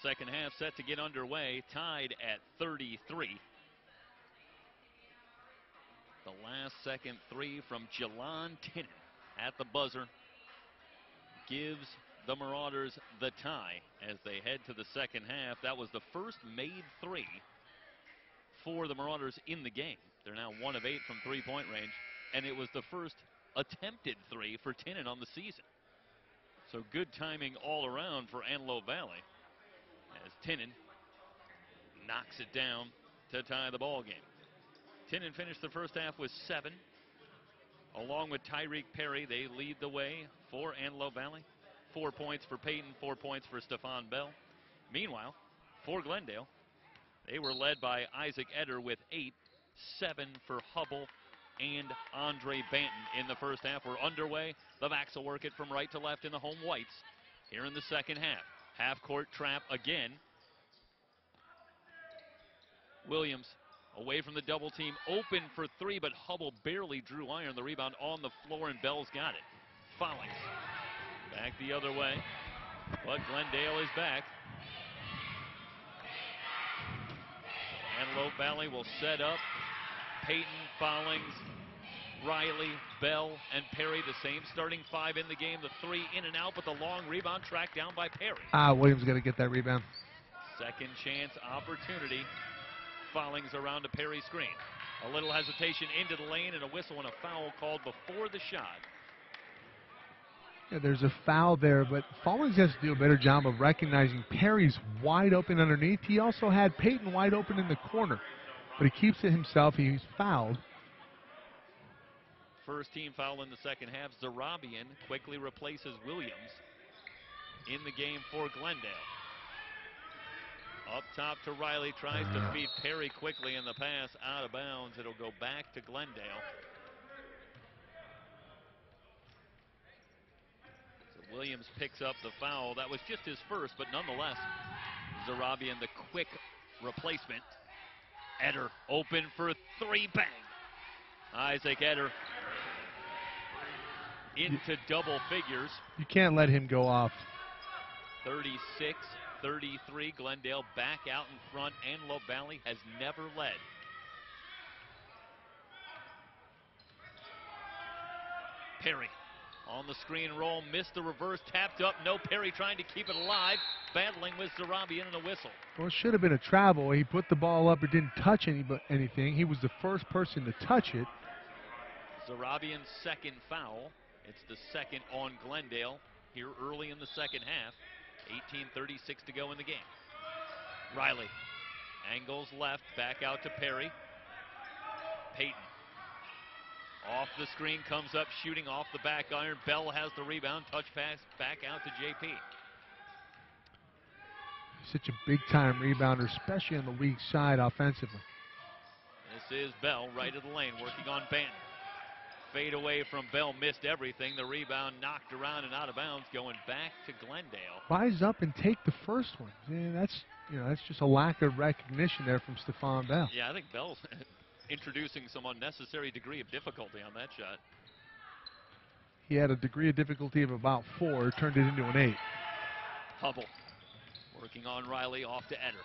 Second half set to get underway, tied at 33. The last second three from Jalon Tinnen at the buzzer gives the Marauders the tie as they head to the second half. That was the first made three for the Marauders in the game. They're now 1 of 8 from three-point range, and it was the first attempted three for Tinnen on the season. So good timing all around for Antelope Valley as Tinnen knocks it down to tie the ball game. Tinnen finished the first half with 7. Along with Tyreek Perry, they lead the way for Antelope Valley. 4 points for Peyton, 4 points for Stephon Bell. Meanwhile, for Glendale, they were led by Isaac Eder with 8, 7 for Hubble and Andre Banton in the first half. We're underway. The backs will work it from right to left in the home whites here in the second half. Half-court trap again. Williams away from the double team, open for three, but Hubble barely drew iron. The rebound on the floor, and Bell's got it. Follings back the other way, but Glendale is back. Antelope Valley will set up. Peyton, Follings, Riley, Bell, and Perry, the same starting 5 in the game. The three in and out, but the long rebound tracked down by Perry. Williams got to get that rebound. Second chance opportunity. Follings around a Perry screen. A little hesitation into the lane and a whistle and a foul called before the shot. Yeah, there's a foul there, but Follings has to do a better job of recognizing Perry's wide open underneath. He also had Peyton wide open in the corner, but he keeps it himself. He's fouled. First team foul in the second half. Zarabian quickly replaces Williams in the game for Glendale. Up top to Riley, tries to feed Perry quickly, in the pass out of bounds. It'll go back to Glendale. So Williams picks up the foul. That was just his first, but nonetheless, Zarabian, the quick replacement. Eder open for three, bang. Isaac Eder into double figures. You can't let him go off. 36-33, Glendale back out in front. Antelope Valley has never led. Perry on the screen roll, missed the reverse, tapped up, no Perry trying to keep it alive, battling with Zarabian and a whistle. Well, it should have been a travel. He put the ball up, it didn't touch anything. He was the first person to touch it. Zarabian's second foul. It's the second on Glendale here early in the second half. 18:36 to go in the game. Riley angles left, back out to Perry. Peyton off the screen, comes up shooting off the back iron. Bell has the rebound, touch pass back out to JP. Such a big-time rebounder, especially on the weak side offensively. This is Bell right of the lane, working on Banton. Fade away from Bell, missed everything. The rebound knocked around and out of bounds, going back to Glendale. Rise up and take the first one. Yeah, that's just a lack of recognition there from Stephon Bell. Yeah, I think Bell's introducing some unnecessary degree of difficulty on that shot. He had a degree of difficulty of about 4, turned it into an 8. Hubble working on Riley, off to Eder.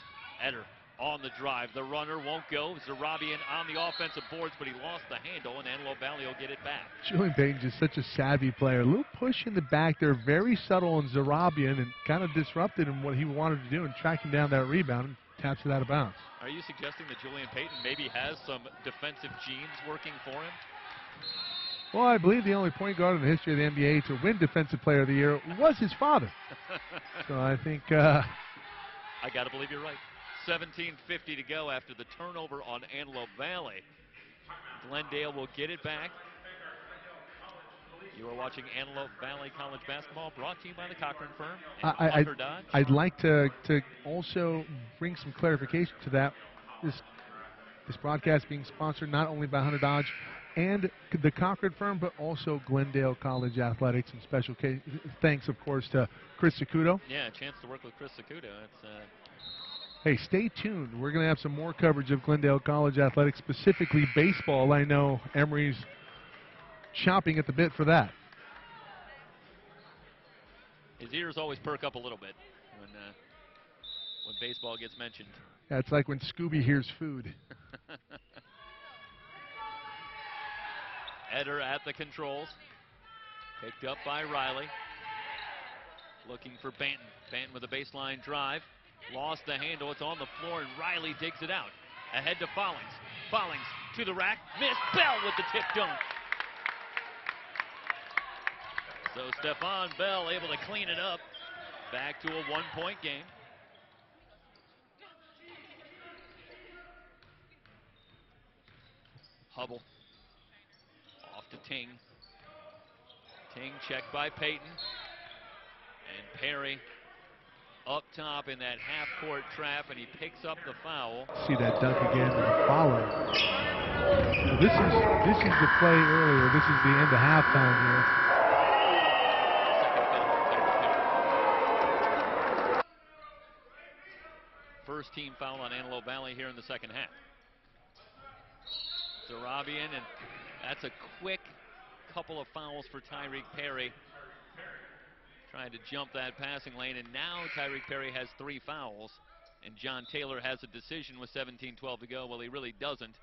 Eder on the drive. The runner won't go. Zarabian on the offensive boards, but he lost the handle, and Antelope Valley will get it back. Julian Payton is such a savvy player. A little push in the back there, very subtle on Zarabian, and kind of disrupted him what he wanted to do and tracking down that rebound and taps it out of bounds. Are you suggesting that Julian Payton maybe has some defensive genes working for him? Well, I believe the only point guard in the history of the NBA to win Defensive Player of the Year was his father. So I think... I got to believe you're right. 17:50 to go after the turnover on Antelope Valley. Glendale will get it back. You are watching Antelope Valley College basketball, brought to you by the Cochran Firm and Hunter Dodge. I'd like to also bring some clarification to that. This broadcast being sponsored not only by Hunter Dodge and the Cochran Firm, but also Glendale College Athletics, and special thanks, of course, to Chris Sacudo. Yeah, a chance to work with Chris Sacudo. Hey, stay tuned. We're going to have some more coverage of Glendale College Athletics, specifically baseball. I know Emory's chomping at the bit for that. His ears always perk up a little bit when when baseball gets mentioned. Yeah, it's like when Scooby hears food. Eder at the controls. Picked up by Riley. Looking for Banton. Banton with a baseline drive. Lost the handle. It's on the floor, and Riley digs it out. Ahead to Follings. Follings to the rack. Missed. Bell with the tip dunk. So Stephon Bell able to clean it up. Back to a one-point game. Hubble. Off to Ting. Ting checked by Payton. And Perry up top in that half-court trap, and he picks up the foul. See that dunk again and follow. So this is the play earlier. This is the end of halftime here. First team foul on Antelope Valley here in the second half. Zarabian, and that's a quick couple of fouls for Tyreek Perry. Trying to jump that passing lane, and now Tyreek Perry has 3 fouls, and John Taylor has a decision with 17:12 to go. Well, he really doesn't,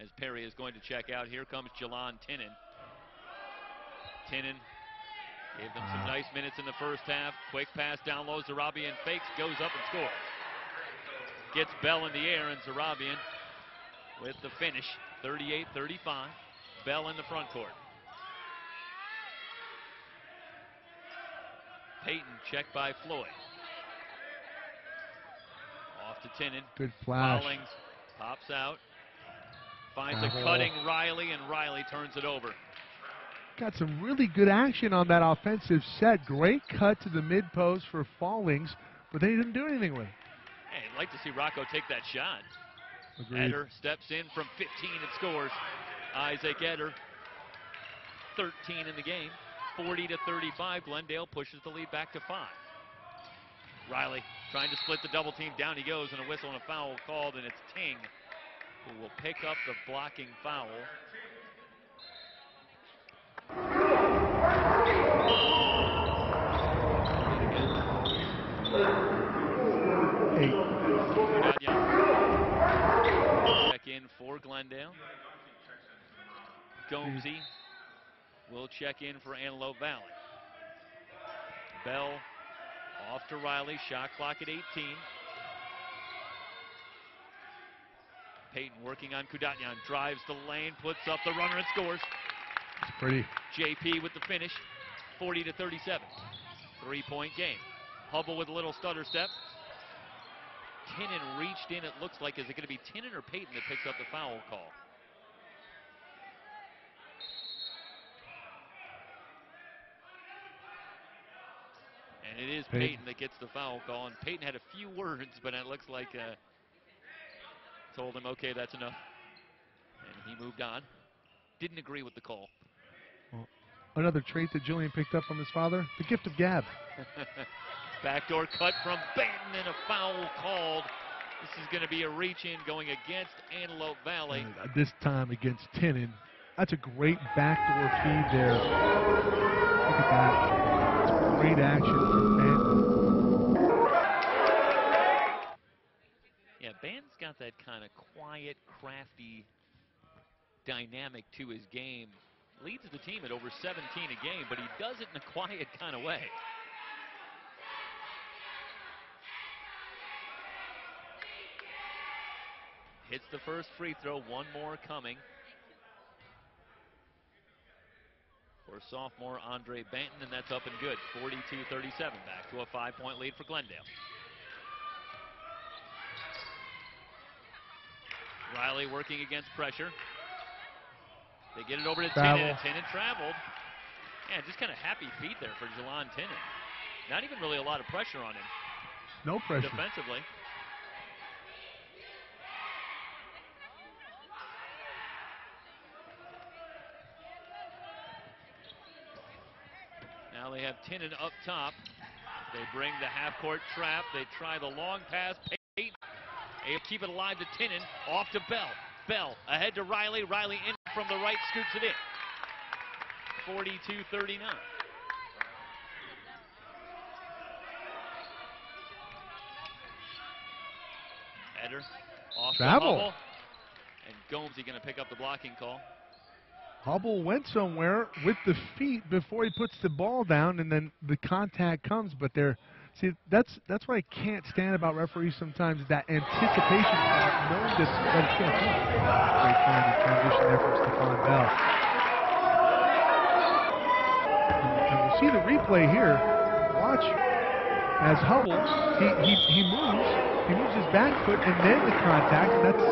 as Perry is going to check out. Here comes Jalon Tinnin. Tinnin gave them some nice minutes in the first half. Quick pass down low, Zarabian fakes, goes up and scores. Gets Bell in the air, and Zarabian with the finish, 38-35. Bell in the front court. Payton checked by Floyd. Off to Tinnin. Good flash. Follings pops out. Finds a cutting Riley, and Riley turns it over. Got some really good action on that offensive set. Great cut to the mid-post for Fallings, but they didn't do anything with it. Hey, I'd like to see Rocco take that shot. Agreed. Eder steps in from 15 and scores. Isaac Eder, 13 in the game. 40-35. Glendale pushes the lead back to 5. Riley trying to split the double team. Down he goes, and a whistle and a foul called, and it's Ting who will pick up the blocking foul. Check in for Glendale. Gomesy will check in for Antelope Valley. Bell off to Riley. Shot clock at 18. Payton working on Kudatyan. Drives the lane, puts up the runner, and scores. It's pretty. JP with the finish. 40-37. 3-point game. Hubble with a little stutter step. Tinnin reached in. It looks like, is it going to be Tinnin or Payton that picks up the foul call? And it is Payton that gets the foul call. And Payton had a few words, but it looks like told him, okay, that's enough. And he moved on. Didn't agree with the call. Well, another trait that Julian picked up from his father, the gift of gab. Backdoor cut from Banton, and a foul called. This is going to be a reach-in going against Antelope Valley. This time against Tinnin. That's a great backdoor feed there. Look at that. Great action from Banton. Yeah, Banton's got that kind of quiet, crafty dynamic to his game. Leads the team at over 17 a game, but he does it in a quiet kind of way. Hits the first free throw, one more coming for sophomore Andre Banton, and that's up and good. 42-37, back to a 5-point lead for Glendale. Riley working against pressure. They get it over to Tinnin, and Tinnin traveled. Yeah, just kind of happy feet there for Jalon Tinnin. Not even really a lot of pressure on him. No pressure. Defensively. Now they have Tinnin up top. They bring the half-court trap. They try the long pass. Payton. They keep it alive to Tinnin. Off to Bell. Bell ahead to Riley. Riley in from the right, scoots it in. 42-39. Eder off Travel. to Hubble. And Gomesy going to pick up the blocking call. Hubble went somewhere with the feet before he puts the ball down, and then the contact comes. But see, that's what I can't stand about referees sometimes, is that anticipation, knowing that it's going to come. Great find and transition there from Stephon Bell. And we'll see the replay here. Watch as Hubble, he moves his back foot, and then the contact, and that's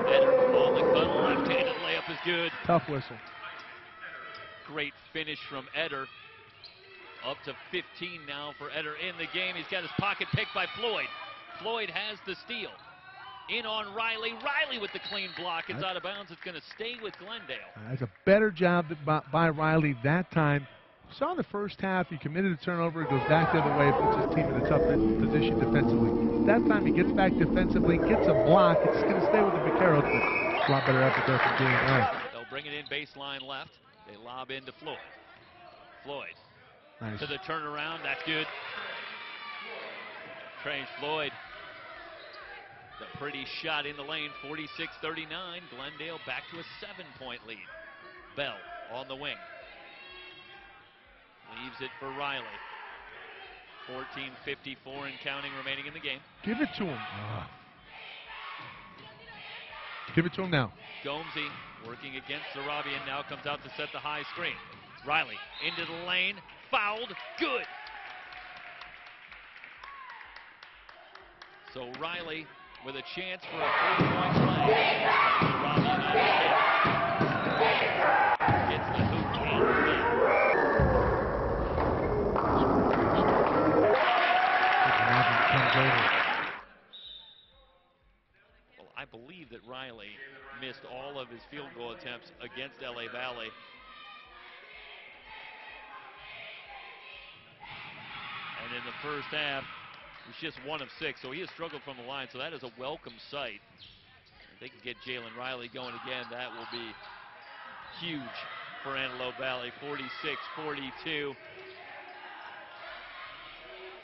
Eder on the cuddle, left-handed layup is good. tough whistle. Great finish from Eder. Up to 15 now for Eder in the game. He's got his pocket picked by Floyd. Floyd has the steal. In on Riley. Riley with the clean block. It's out of bounds. It's going to stay with Glendale. That's a better job by Riley that time. Saw in the first half, he committed a turnover, he goes back the other way, puts his team in a tough position defensively. That time he gets back defensively, gets a block. It's going to stay with the Vaqueros, but it's a lot better effort there from Jalen Riley. They'll bring it in baseline left. They lob into Floyd. Floyd Nice. to the turnaround. That's good. Trains Floyd. The pretty shot in the lane, 46-39. Glendale back to a 7-point lead. Bell on the wing. Leaves it for Riley. 14:54 and counting remaining in the game. Give it to him. Give it to him now. Gomesy working against Zarabian, now comes out to set the high screen. Riley into the lane, fouled, good. So Riley with a chance for a 3-point play. Zarabian on the hit. Gets the hoop count. Well, I believe that Riley missed all of his field goal attempts against LA Valley. And in the first half, he's just 1 of 6, so he has struggled from the line, so that is a welcome sight. If they can get Jalen Riley going again, that will be huge for Antelope Valley. 46-42.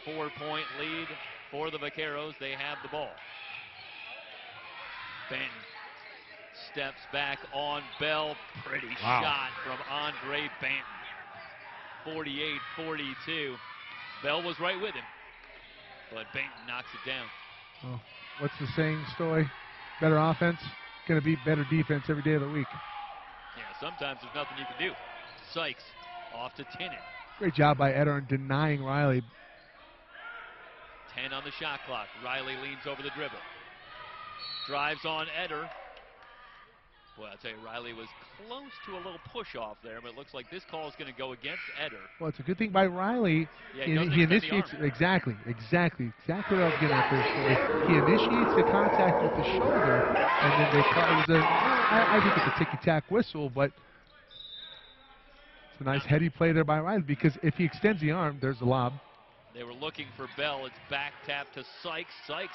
4-point lead for the Vaqueros. They have the ball. Benton steps back on Bell. Pretty shot from Andre Benton. 48-42. Bell was right with him, but Benton knocks it down. Well, what's the saying, Stoy? Better offense, going to beat better defense every day of the week. Yeah, sometimes there's nothing you can do. Sykes off to Tinnen. Great job by Eder in denying Riley. 10 on the shot clock. Riley leans over the dribble. Drives on Eder. Boy, I'll tell you, Riley was close to a little push-off there, but it looks like this call is going to go against Eder. Well, it's a good thing by Riley. Yeah, he initiates, exactly what I was getting at there. He initiates the contact with the shoulder, and then they call it. I think it's a ticky-tack whistle, but it's a nice heady play there by Riley, because if he extends the arm, there's the lob. They were looking for Bell. It's back tap to Sykes. Sykes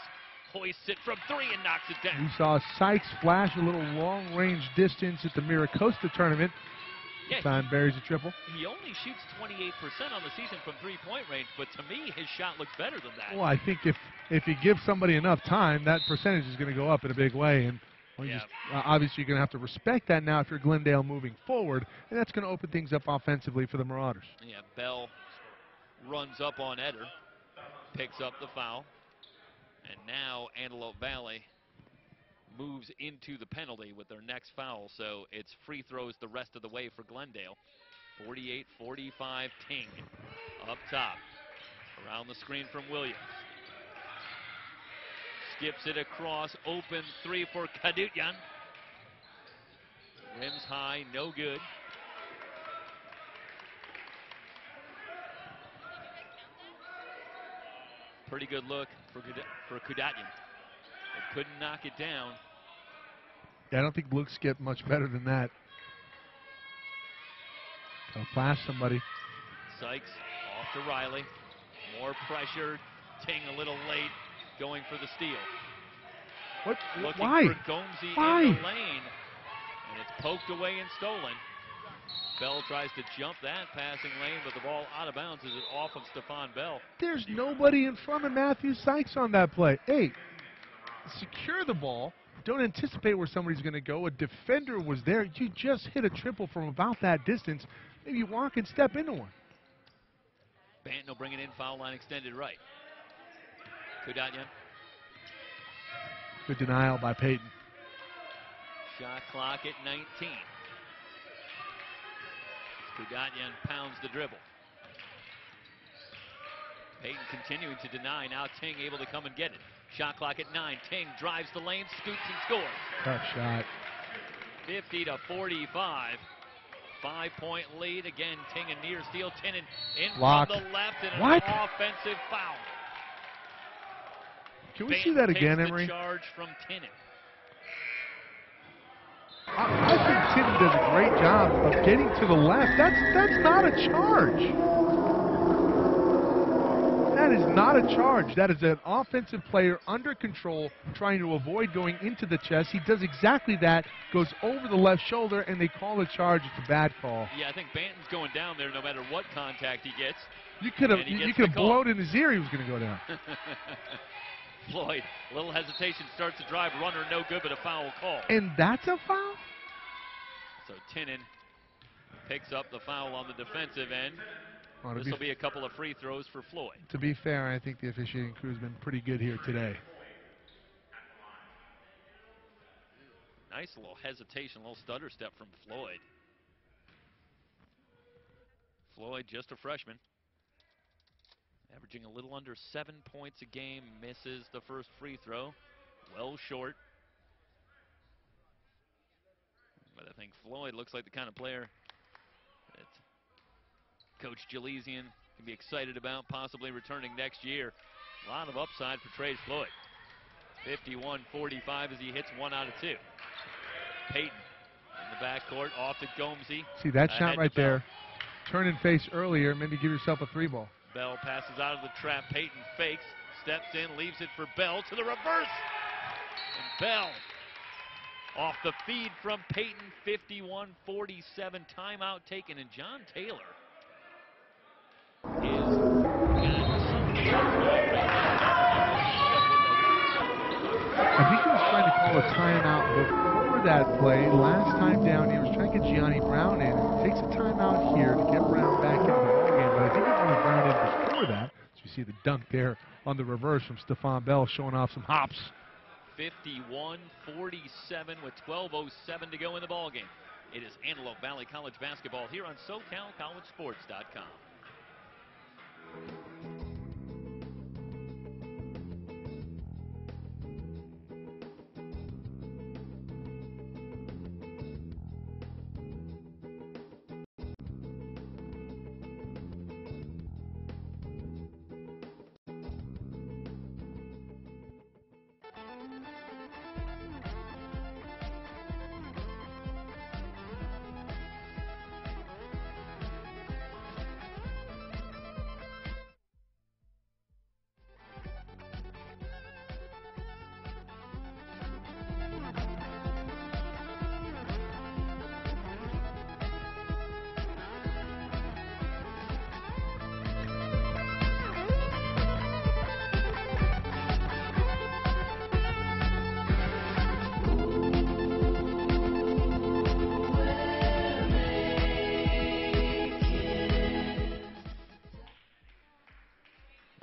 hoists it from 3 and knocks it down. We saw Sykes flash a little long-range distance at the Miracosta tournament. Yeah, Time buries a triple. He only shoots 28% on the season from three-point range, but to me, his shot looks better than that. Well, I think if he gives somebody enough time, that percentage is going to go up in a big way. And obviously, you're going to have to respect that now if you're Glendale moving forward, and that's going to open things up offensively for the Marauders. Yeah, Bell runs up on Eder, picks up the foul, and now Antelope Valley moves into the penalty with their next foul, so it's free throws the rest of the way for Glendale. 48-45 Ting up top, around the screen from Williams. Skips it across, open 3 for Kadutyan. Rims high, no good. Pretty good look for Kadutyan. They couldn't knock it down. Yeah, I don't think Luke's get much better than that. Gonna flash somebody. Sykes off to Riley. More pressure. Ting a little late, going for the steal. What? Looking Why? for Gomesy Why? in the lane. And it's poked away and stolen. Bell tries to jump that passing lane, but the ball out of bounds as it off of Stephon Bell. There's nobody in front of Matthew Sykes on that play. Hey, secure the ball. Don't anticipate where somebody's going to go. A defender was there. You just hit a triple from about that distance. Maybe you walk and step into one. Banton will bring it in, foul line extended right. Kudatyan. Good denial by Payton. Shot clock at 19. Kudatyan pounds the dribble. Payton continuing to deny. Now Ting able to come and get it. Shot clock at 9. Ting drives the lane, scoops and scores. Tough shot. 50-45. 5-point lead. Again, Ting and near steal. Tinnin in Blocked. from the left and an What? offensive foul. Can we Banton see that again, takes Emery? the charge from Tinnin. I think Tinnin does a great job of getting to the left. That's not a charge. That is not a charge. That is an offensive player under control trying to avoid going into the chest. He does exactly that, goes over the left shoulder, and they call a charge. It's a bad call. Yeah, I think Banton's going down there no matter what contact he gets. You could have blown in his ear he was going to go down. Floyd, a little hesitation, starts to drive, runner no good, but a foul call. And that's a foul? So Tinnin picks up the foul on the defensive end. Well, This will be a couple of free throws for Floyd. To be fair, I think the officiating crew has been pretty good here today. Nice little hesitation, little stutter step from Floyd. Floyd, just a freshman, averaging a little under 7 points a game, misses the first free throw, well short. But I think Floyd looks like the kind of player that Coach Jaleesian can be excited about possibly returning next year. A lot of upside for Trey Floyd. 51-45 as he hits 1 out of 2. Payton in the backcourt, off to Gomesy. See that shot right there. Turn and face earlier, maybe give yourself a 3-ball. Bell passes out of the trap. Payton fakes, steps in, leaves it for Bell to the reverse. And Bell off the feed from Payton, 51-47. Timeout taken, and John Taylor I think he was trying to call a timeout before that play. Last time down, he was trying to get Gianni Brown in. It takes a timeout here to get Brown back into the ballgame, but I think he wanted Brown in before that. So you see the dunk there on the reverse from Stephon Bell, showing off some hops. 51-47 with 12:07 to go in the ballgame. It is Antelope Valley College basketball here on SoCalCollegeSports.com.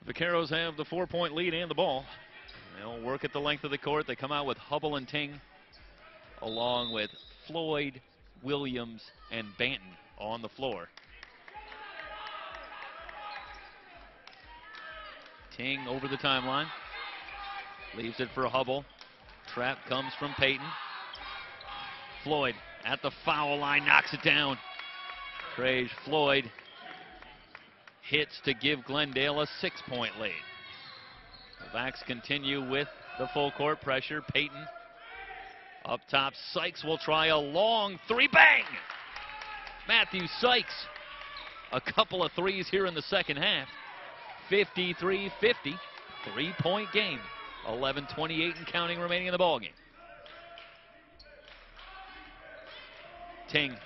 Vaqueros have the 4-point lead and the ball. They'll work at the length of the court. They come out with Hubble and Ting, along with Floyd, Williams, and Banton on the floor. Ting over the timeline. Leaves it for Hubble. Trap comes from Payton. Floyd at the foul line, knocks it down. Trey Floyd hits to give Glendale a 6-point lead. The Vacs continue with the full court pressure. Payton up top. Sykes will try a long three. Bang! Matthew Sykes. A couple of threes here in the second half. 53-50. 3-point game. 11:28 and counting remaining in the ballgame. Ting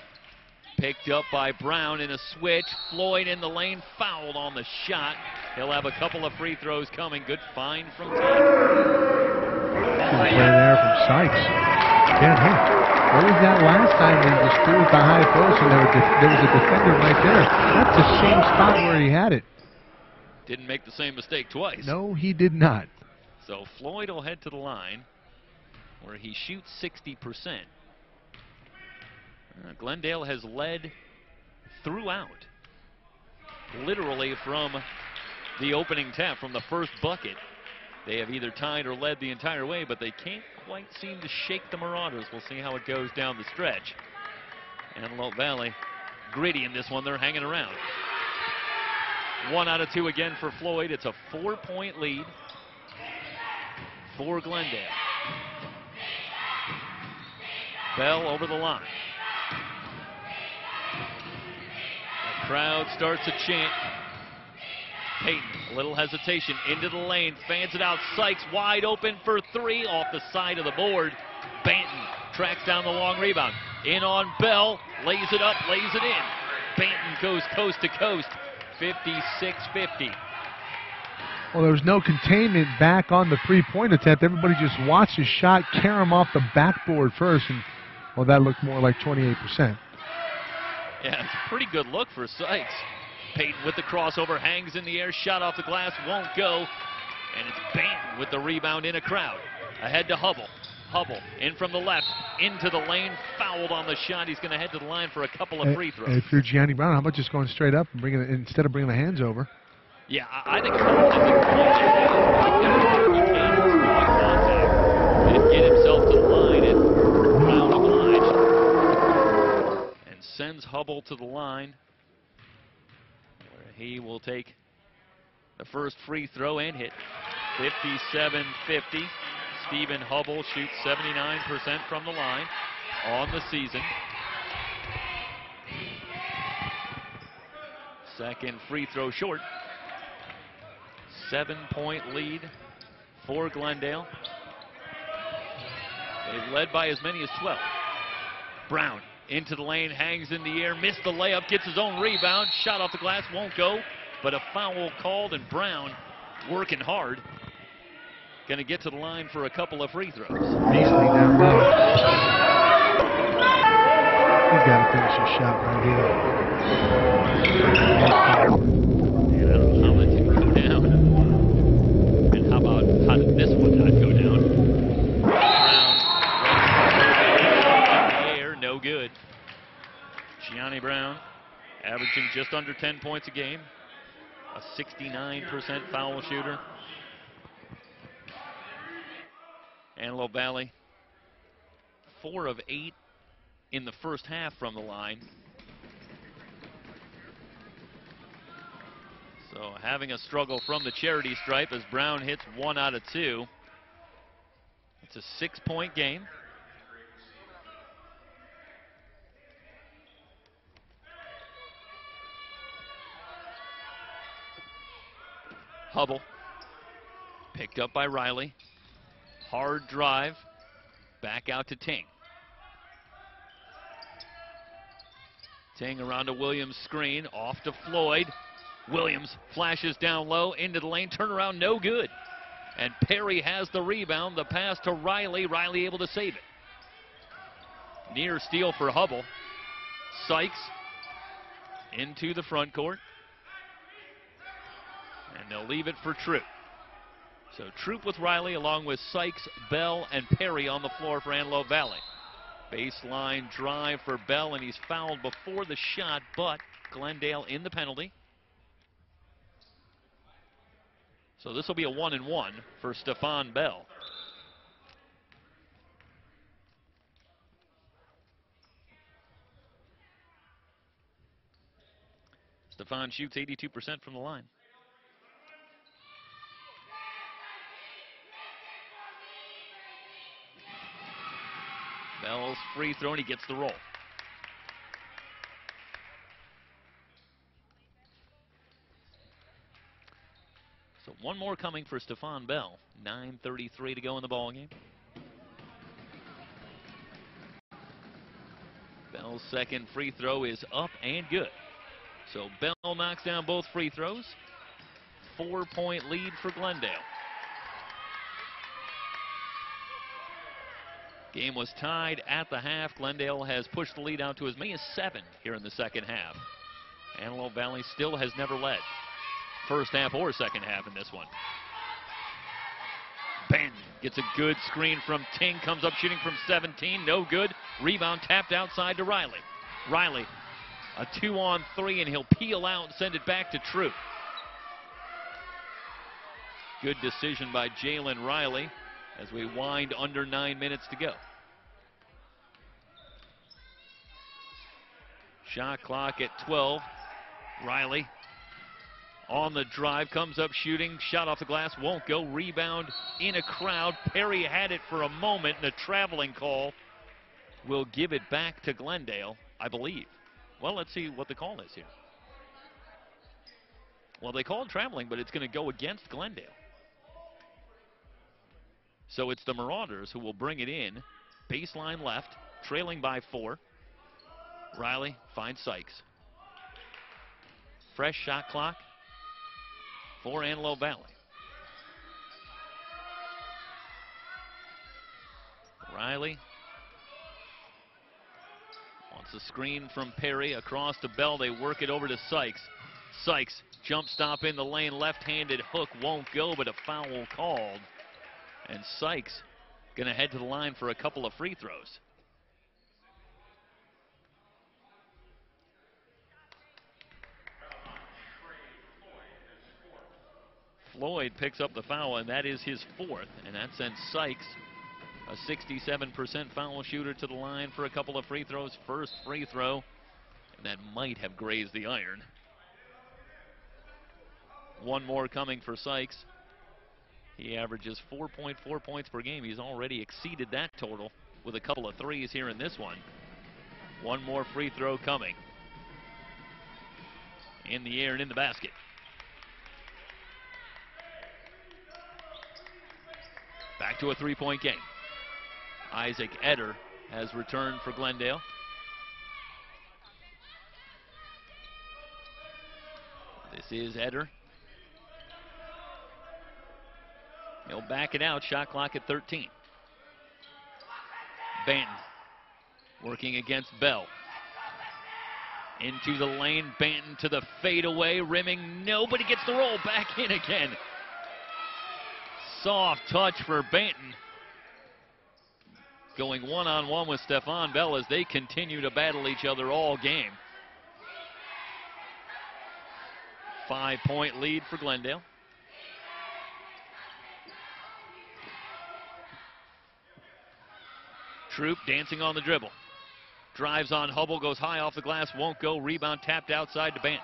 picked up by Brown in a switch. Floyd in the lane, fouled on the shot. He'll have a couple of free throws coming. Good find from Ting. play there from Sykes. Again, hey, what was that last time when he just threw at the high post and there was a defender right there? That's the same spot where he had it. Didn't make the same mistake twice. No, he did not. So Floyd will head to the line where he shoots 60%. Glendale has led throughout, literally from the opening tap, from the first bucket. They have either tied or led the entire way, but they can't quite seem to shake the Marauders. We'll see how it goes down the stretch. Antelope Valley gritty in this one. They're hanging around. 1 out of 2 again for Floyd. It's a 4-point lead for Glendale. Bell over the line. The crowd starts to chant. Payton, a little hesitation, into the lane, fans it out. Sykes wide open for 3, off the side of the board. Banton tracks down the long rebound. In on Bell, lays it up, lays it in. Banton goes coast to coast, 56-50. Well, there was no containment back on the three-point attempt. Everybody just watched his shot carry him off the backboard first, and, well, that looked more like 28%. Yeah, it's a pretty good look for Sykes. Payton with the crossover, hangs in the air, shot off the glass, won't go. And it's Banton with the rebound in a crowd. Ahead to Hubble. Hubble in from the left, into the lane, fouled on the shot. He's going to head to the line for a couple of free throws. If you're Gianni Brown, how about just going straight up and bringing it, instead of bringing the hands over? Yeah, I think Hubble is a good contact and get himself to the line, and Brown obliged and sends Hubble to the line. He will take the first free throw and hit. 57-50. Stephen Hubble shoots 79% from the line on the season. Second free throw short. 7-point lead for Glendale. They've led by as many as 12. Brown into the lane, hangs in the air, missed the layup, gets his own rebound, shot off the glass, won't go, but a foul called, and Brown working hard. Going to get to the line for a couple of free throws. Beasley down low. He's got to finish his shot right here. And I don't know how that didn't go down. And how did this one not go down? Brown, in the air, no good. Gianni Brown averaging just under 10 points a game. A 69% foul shooter. Antelope Valley, 4 of 8 in the first half from the line. So having a struggle from the charity stripe as Brown hits 1 out of 2. It's a 6-point game. Hubble picked up by Riley. Hard drive, back out to Ting. Ting around to Williams' screen, off to Floyd. Williams flashes down low, into the lane, turnaround, no good. And Perry has the rebound, the pass to Riley. Riley able to save it. Near steal for Hubble. Sykes into the front court. And they'll leave it for Troop. So Troop with Riley along with Sykes, Bell, and Perry on the floor for Antelope Valley. Baseline drive for Bell, and he's fouled before the shot, but Glendale in the penalty. So this will be a 1-and-1 for Stephon Bell. Stephon shoots 82% from the line. Bell's free throw, and he gets the roll. So one more coming for Stephon Bell. 9:33 to go in the ballgame. Bell's second free throw is up and good. So Bell knocks down both free throws. 4-point lead for Glendale. Game was tied at the half. Glendale has pushed the lead out to as many as 7 here in the second half. Antelope Valley still has never led, first half or second half in this one. Benton gets a good screen from Ting, comes up shooting from 17, no good. Rebound tapped outside to Riley. Riley, a 2-on-3, and he'll peel out and send it back to Troop. Good decision by Jalen Riley as we wind under 9 minutes to go. Shot clock at 12. Riley on the drive, comes up shooting, shot off the glass, won't go. Rebound in a crowd. Perry had it for a moment, and a traveling call will give it back to Glendale, I believe. Well, let's see what the call is here. Well, they called traveling, but it's going to go against Glendale. So it's the Marauders who will bring it in. Baseline left, trailing by 4. Riley finds Sykes. Fresh shot clock for Antelope Valley. Riley wants a screen from Perry across to Bell. They work it over to Sykes. Sykes, jump stop in the lane, left-handed hook won't go, but a foul called. And Sykes going to head to the line for a couple of free throws. Floyd picks up the foul, and that is his 4th, and that sends Sykes, a 67% foul shooter, to the line for a couple of free throws. First free throw, and that might have grazed the iron. One more coming for Sykes. He averages 4.4 points per game. He's already exceeded that total with a couple of threes here in this one. One more free throw coming. In the air and in the basket. Back to a 3-point game. Isaac Eder has returned for Glendale. This is Eder. He'll back it out. Shot clock at 13. Banton working against Bell. Into the lane. Banton to the fadeaway. Rimming. Nobody gets the roll. Back in again. Soft touch for Banton. Going one-on-one with Stephon Bell as they continue to battle each other all game. 5-point lead for Glendale. Troop dancing on the dribble. Drives on Hubble, goes high off the glass, won't go. Rebound tapped outside to Banton.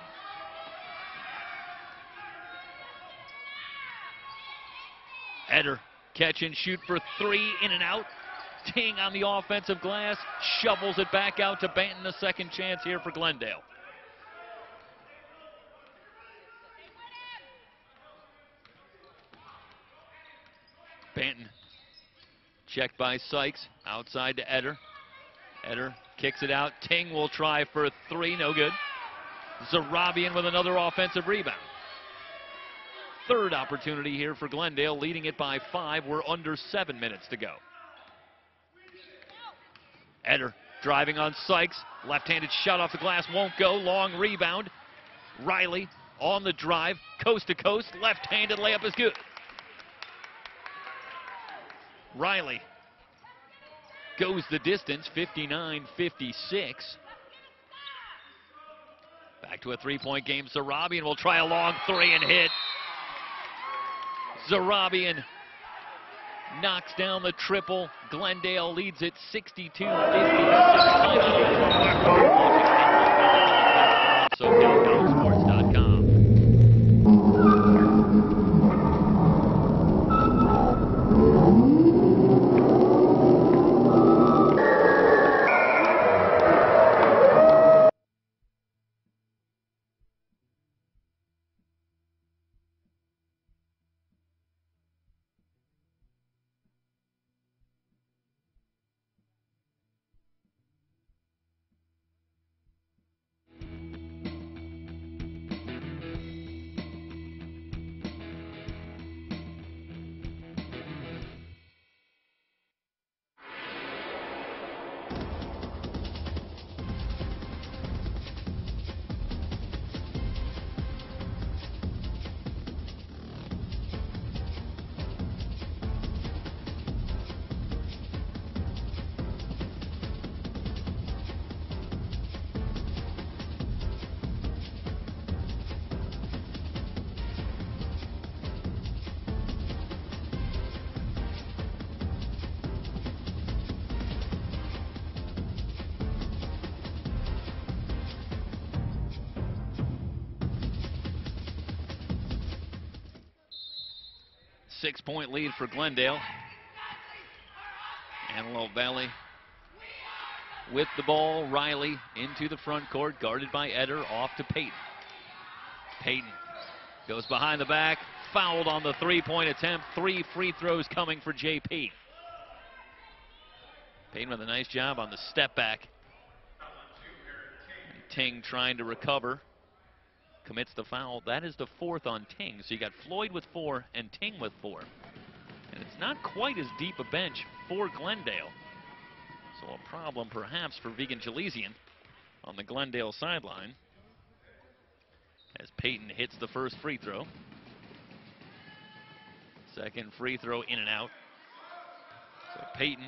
Eder, catch and shoot for 3, in and out. Ting on the offensive glass, shovels it back out to Banton. A second chance here for Glendale. Banton, checked by Sykes, outside to Eder. Eder kicks it out. Ting will try for 3, no good. Zarabian with another offensive rebound. Third opportunity here for Glendale, leading it by 5. We're under 7 minutes to go. Eder driving on Sykes. Left-handed shot off the glass, won't go. Long rebound. Riley on the drive, coast to coast. Left-handed layup is good. Riley goes the distance, 59-56. Back to a 3-point game. Zarabian will try a long 3 and hit. Zarabian knocks down the triple. Glendale leads it 62-56. SoCalCountySports.com. 6-point lead for Glendale. Antelope Valley with the ball. Riley into the front court, guarded by Eder, off to Peyton. Peyton goes behind the back, fouled on the three-point attempt. 3 free throws coming for JP. Peyton with a nice job on the step back. And Ting trying to recover. Commits the foul. That is the 4th on Ting. So you got Floyd with 4 and Ting with 4. And it's not quite as deep a bench for Glendale. So a problem perhaps for Vegan Jalesian on the Glendale sideline. As Peyton hits the first free throw. Second free throw in and out. So Peyton,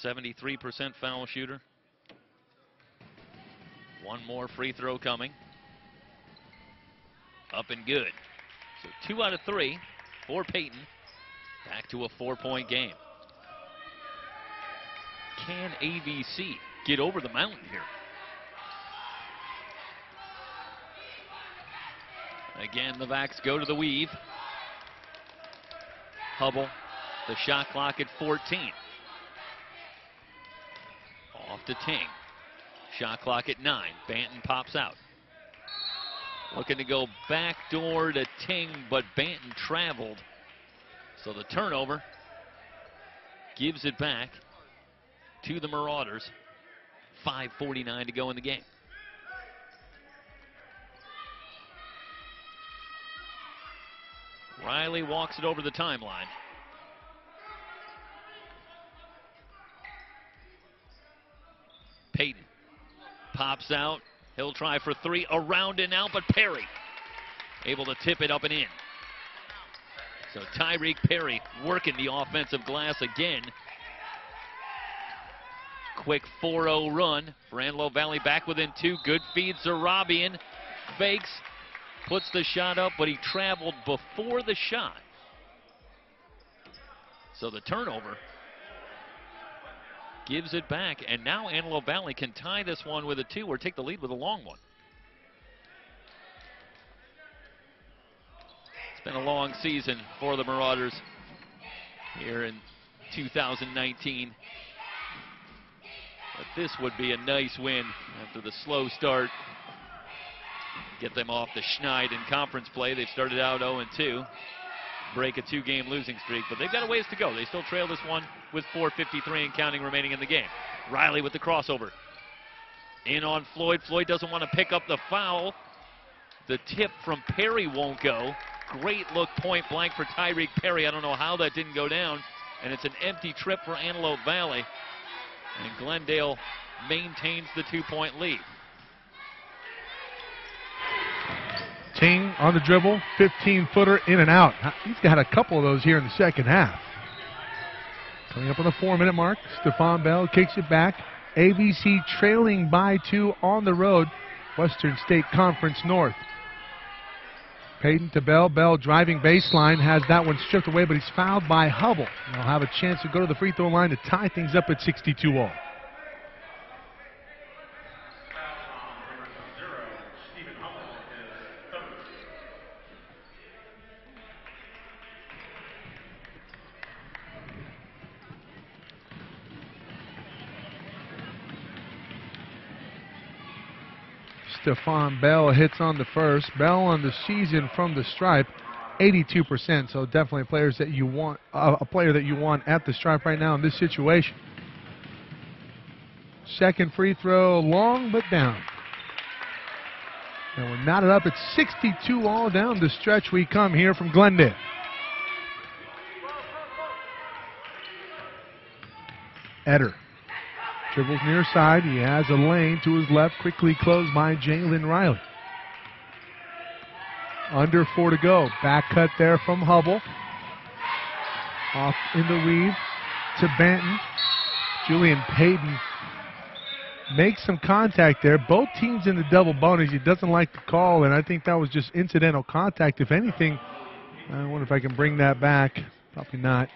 73% foul shooter. 1 more free throw coming. Up and good. So 2 out of 3 for Peyton. Back to a 4-point game. Can AVC get over the mountain here? Again, the backs go to the weave. Hubble, the shot clock at 14. Off to Ting. Shot clock at 9. Banton pops out. Looking to go back door to Ting, but Banton traveled. So the turnover gives it back to the Marauders. 5:49 to go in the game. Riley walks it over the timeline. Peyton pops out. He'll try for 3. Around and out, but Perry able to tip it up and in. So Tyreek Perry working the offensive glass again. Quick 4-0 run for Antelope Valley, back within 2. Good feed. Zarabian fakes, puts the shot up, but he traveled before the shot. So the turnover gives it back, and now Antelope Valley can tie this one with a 2 or take the lead with a long one. It's been a long season for the Marauders here in 2019. But this would be a nice win after the slow start. Get them off the schneid in conference play. They've started out 0-2. Break a 2-game losing streak, but they've got a ways to go. They still trail this one with 4:53 and counting remaining in the game. Riley with the crossover. In on Floyd. Floyd doesn't want to pick up the foul. The tip from Perry won't go. Great look point blank for Tyreek Perry. I don't know how that didn't go down. And it's an empty trip for Antelope Valley. And Glendale maintains the 2-point lead. Ting on the dribble, 15-footer in and out. He's got a couple of those here in the second half. Coming up on the 4-minute mark, Stephon Bell kicks it back. AVC trailing by 2 on the road, Western State Conference North. Peyton to Bell. Bell driving baseline, has that one stripped away, but he's fouled by Hubble. And he'll have a chance to go to the free throw line to tie things up at 62 all. Stephon Bell hits on the first. Bell on the season from the stripe, 82%. So definitely players that you want, a player that you want at the stripe right now in this situation. Second free throw, long but down. And we're knotted up at 62 all down the stretch we come here from Glendale. Eder dribbles near side. He has a lane to his left. Quickly closed by Jalen Riley. Under 4 to go. Back cut there from Hubble. Off in the weave to Banton. Julian Payton makes some contact there. Both teams in the double bonus. He doesn't like the call, and I think that was just incidental contact. If anything, I wonder if I can bring that back. Probably not.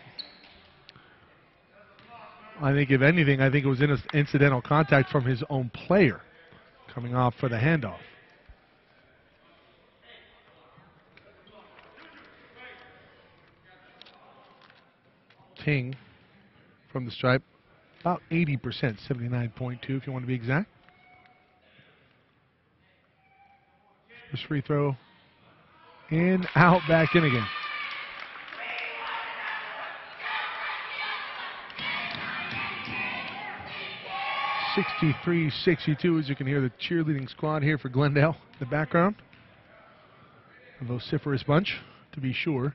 I think if anything, I think it was incidental contact from his own player coming off for the handoff. Ting from the stripe. About 80%, 79.2 if you want to be exact. First free throw. In, out, back in again. (63-62) as you can hear the cheerleading squad here for Glendale in the background. A vociferous bunch, to be sure.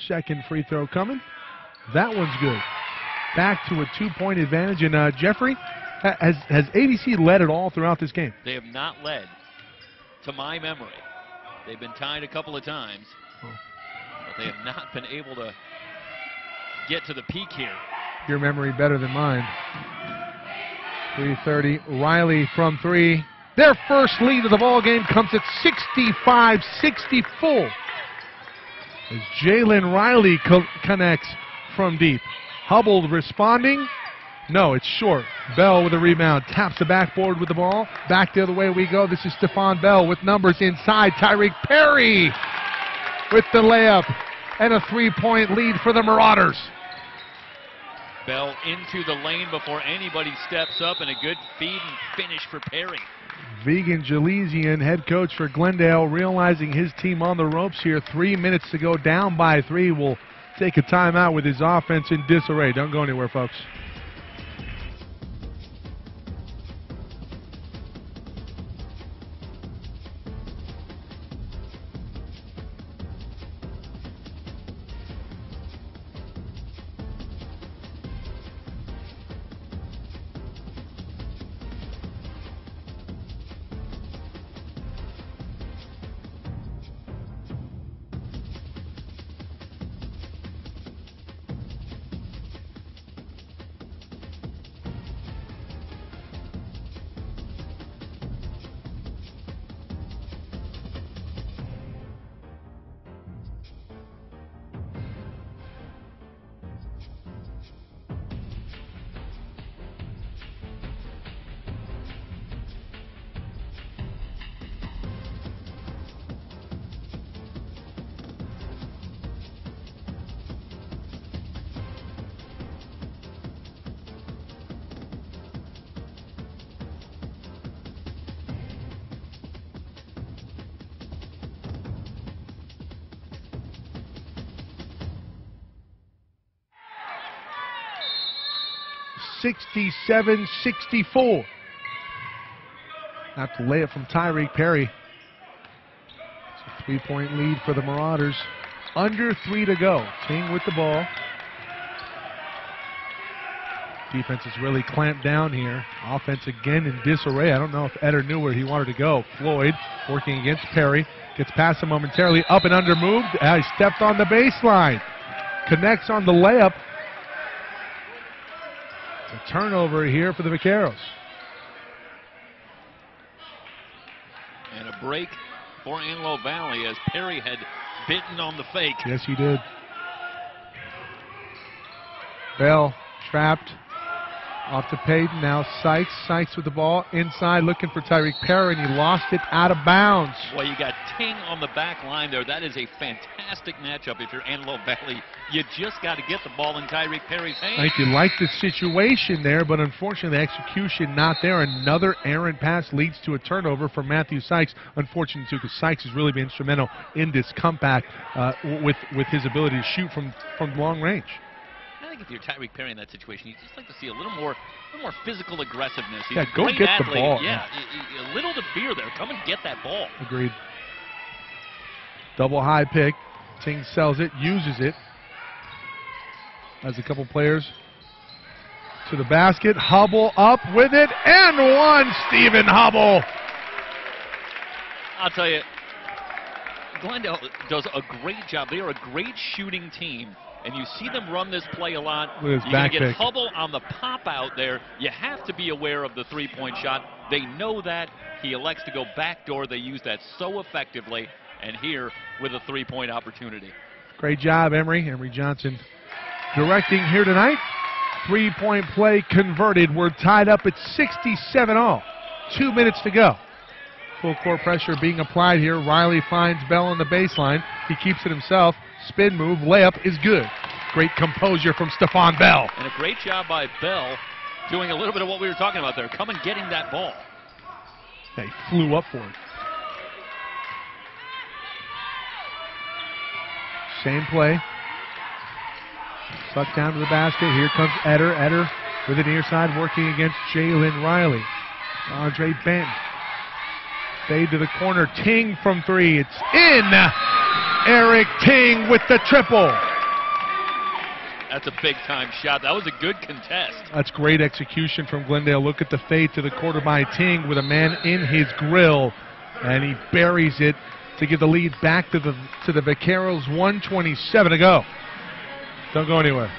Second free throw coming. That one's good. Back to a 2-point advantage. And Jeffrey, has AVC led at all throughout this game? They have not led, to my memory. They've been tied a couple of times, but they have not been able to get to the peak here. Your memory better than mine. 3:30. Riley from three. Their first lead of the ball game comes at 65-64. As Jalen Riley connects from deep. Hubble responding. No, it's short. Bell with a rebound. Taps the backboard with the ball. Back the other way we go. This is Stephon Bell with numbers inside. Tyreek Perry with the layup. And a 3-point lead for the Marauders. Bell into the lane before anybody steps up, and a good feed and finish for Perry. Vegan Jalesian, head coach for Glendale, realizing his team on the ropes here. 3 minutes to go, down by 3. Will take a timeout with his offense in disarray. Don't go anywhere, folks. (67-64). After layup from Tyreek Perry. It's a 3-point lead for the Marauders. Under 3 to go. Ting with the ball. Defense has really clamped down here. Offense again in disarray. I don't know if Eder knew where he wanted to go. Floyd working against Perry. Gets past him momentarily. Up and under moved. He stepped on the baseline. Connects on the layup. A turnover here for the Vaqueros. And a break for Antelope Valley as Perry had bitten on the fake. Yes, he did. Bell trapped. Off to Payton. Now Sykes. Sykes with the ball. Inside looking for Tyreek Perry, and he lost it out of bounds. Well, you got Ting on the back line there. That is a fantastic matchup if you're Antelope Valley. You just got to get the ball in Tyreek Perry's hands. I think you like the situation there, but unfortunately the execution not there. Another errant pass leads to a turnover for Matthew Sykes. Unfortunately, too, because Sykes has really been instrumental in this comeback with his ability to shoot from long range. I think if you're Tyreek Perry in that situation, you'd just like to see a little more physical aggressiveness. He's yeah, a go great get athlete. the ball. Yeah, a little to fear there. Come and get that ball. Agreed. Double high pick. Ting sells it, uses it. Has a couple players to the basket. Hubble up with it, and one. Stephen Hubble. I'll tell you, Glendale does a great job. They are a great shooting team. And you see them run this play a lot. With his you back get pick. Hubble on the pop out there. You have to be aware of the three-point shot. They know that. He elects to go backdoor. They use that so effectively. And here with a three-point opportunity. Great job, Emery. Emery Johnson directing here tonight. 3-point play converted. We're tied up at 67-all. 2 minutes to go. Full court pressure being applied here. Riley finds Bell on the baseline. He keeps it himself. Spin move, layup is good. Great composure from Stephon Bell. And a great job by Bell doing a little bit of what we were talking about there, coming getting that ball. They flew up for it. Same play. Sucked down to the basket. Here comes Eder. Eder with it near side working against Jalen Riley. Andre Benton. Fade to the corner. Ting from three. It's in. Eric Ting with the triple. That's a big-time shot. That was a good contest. That's great execution from Glendale. Look at the fade to the quarter by Ting with a man in his grill. And he buries it to give the lead back to the Vaqueros. 1:27 to go. Don't go anywhere.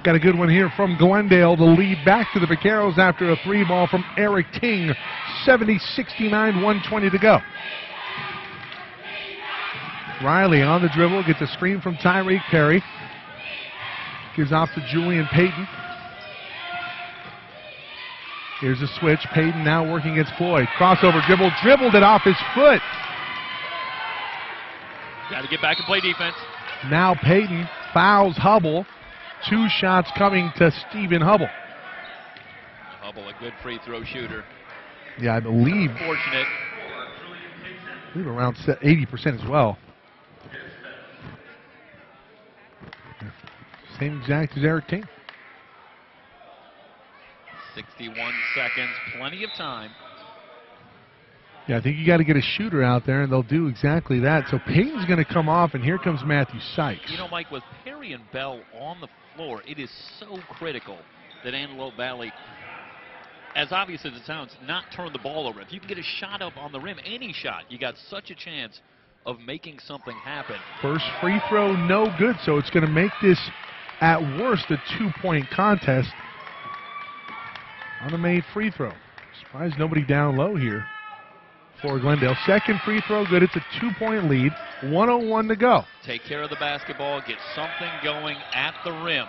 Got a good one here from Glendale to lead back to the Vaqueros after a three ball from Eric Ting. 70-69, 1:20 to go. Riley on the dribble, gets a screen from Tyreek Perry. Gives off to Julian Payton. Here's a switch. Payton now working against Floyd. Crossover dribble, dribbled it off his foot. Got to get back and play defense. Now Payton fouls Hubble. 2 shots coming to Stephen Hubble. Hubble, a good free throw shooter. Yeah, I believe. Fortunate. I believe around 80% as well. Same exact as Eric Ting. 61 seconds, plenty of time. Yeah, I think you got to get a shooter out there, and they'll do exactly that. So Payton's going to come off, and here comes Matthew Sykes. You know, Mike, with Perry and Bell on the floor, it is so critical that Antelope Valley, as obvious as it sounds, not turn the ball over. If you can get a shot up on the rim, any shot, you got such a chance of making something happen. First free throw, no good, so it's going to make this, at worst, a 2-point contest on a made free throw. Surprised nobody down low here for Glendale. Second free throw, good. It's a 2-point lead. 1:01 to go. Take care of the basketball, get something going at the rim.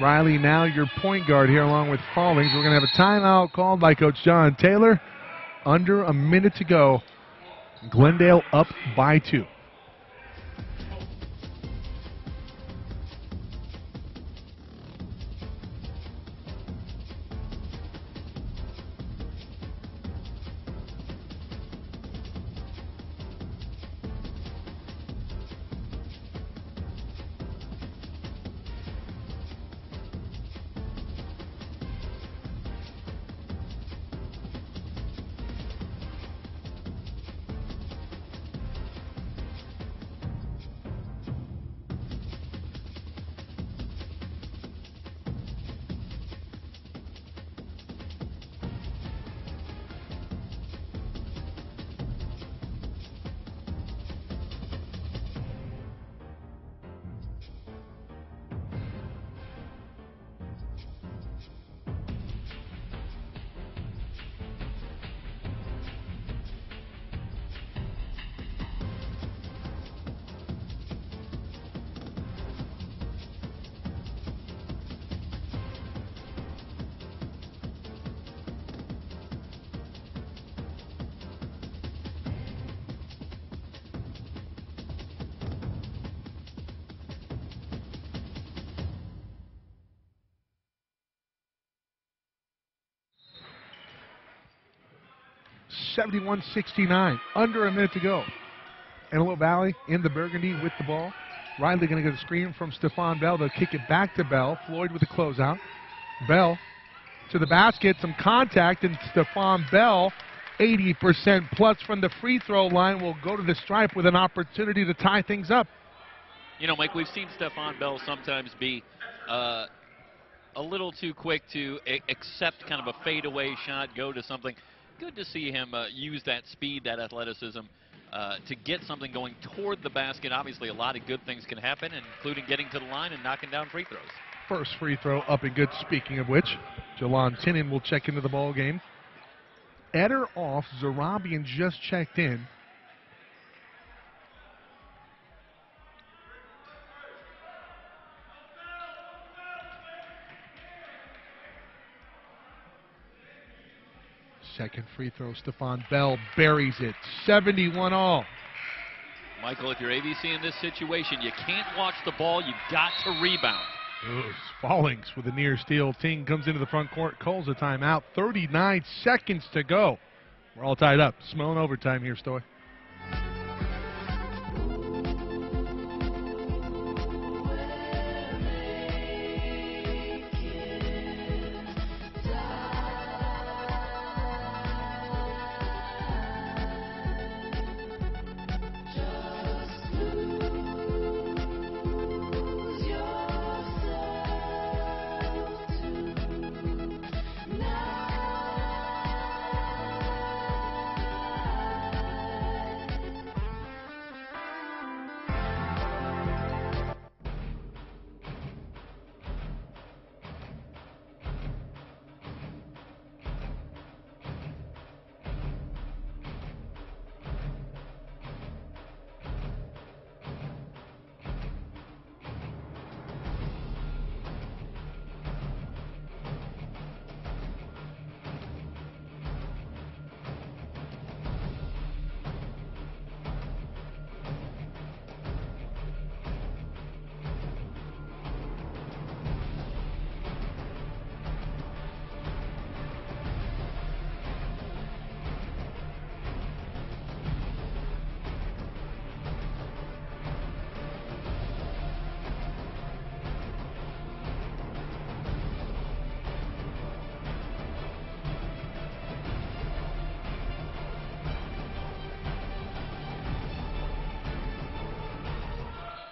Riley now your point guard here along with Rawlings. We're going to have a timeout called by Coach John Taylor. Under a minute to go. Glendale up by 2. (71-69), under a minute to go. Antelope Valley in the burgundy with the ball. Riley going to get a screen from Stephon Bell. They'll kick it back to Bell. Floyd with the closeout. Bell to the basket. Some contact, and Stephon Bell, 80% plus from the free throw line, will go to the stripe with an opportunity to tie things up. You know, Mike, we've seen Stephon Bell sometimes be a little too quick to accept kind of a fadeaway shot, go to something. Good to see him use that speed, that athleticism, to get something going toward the basket. Obviously, a lot of good things can happen, including getting to the line and knocking down free throws. First free throw up and good. Speaking of which, Jalon Tinnen will check into the ball game. Eder off. Zarabian just checked in. Second free throw, Stephon Bell buries it. 71 all. Michael, if you're AVC in this situation, you can't watch the ball. You've got to rebound. Fallings with a near steal. Ting comes into the front court, calls a timeout. 39 seconds to go. We're all tied up. Smelling overtime here, Stoy.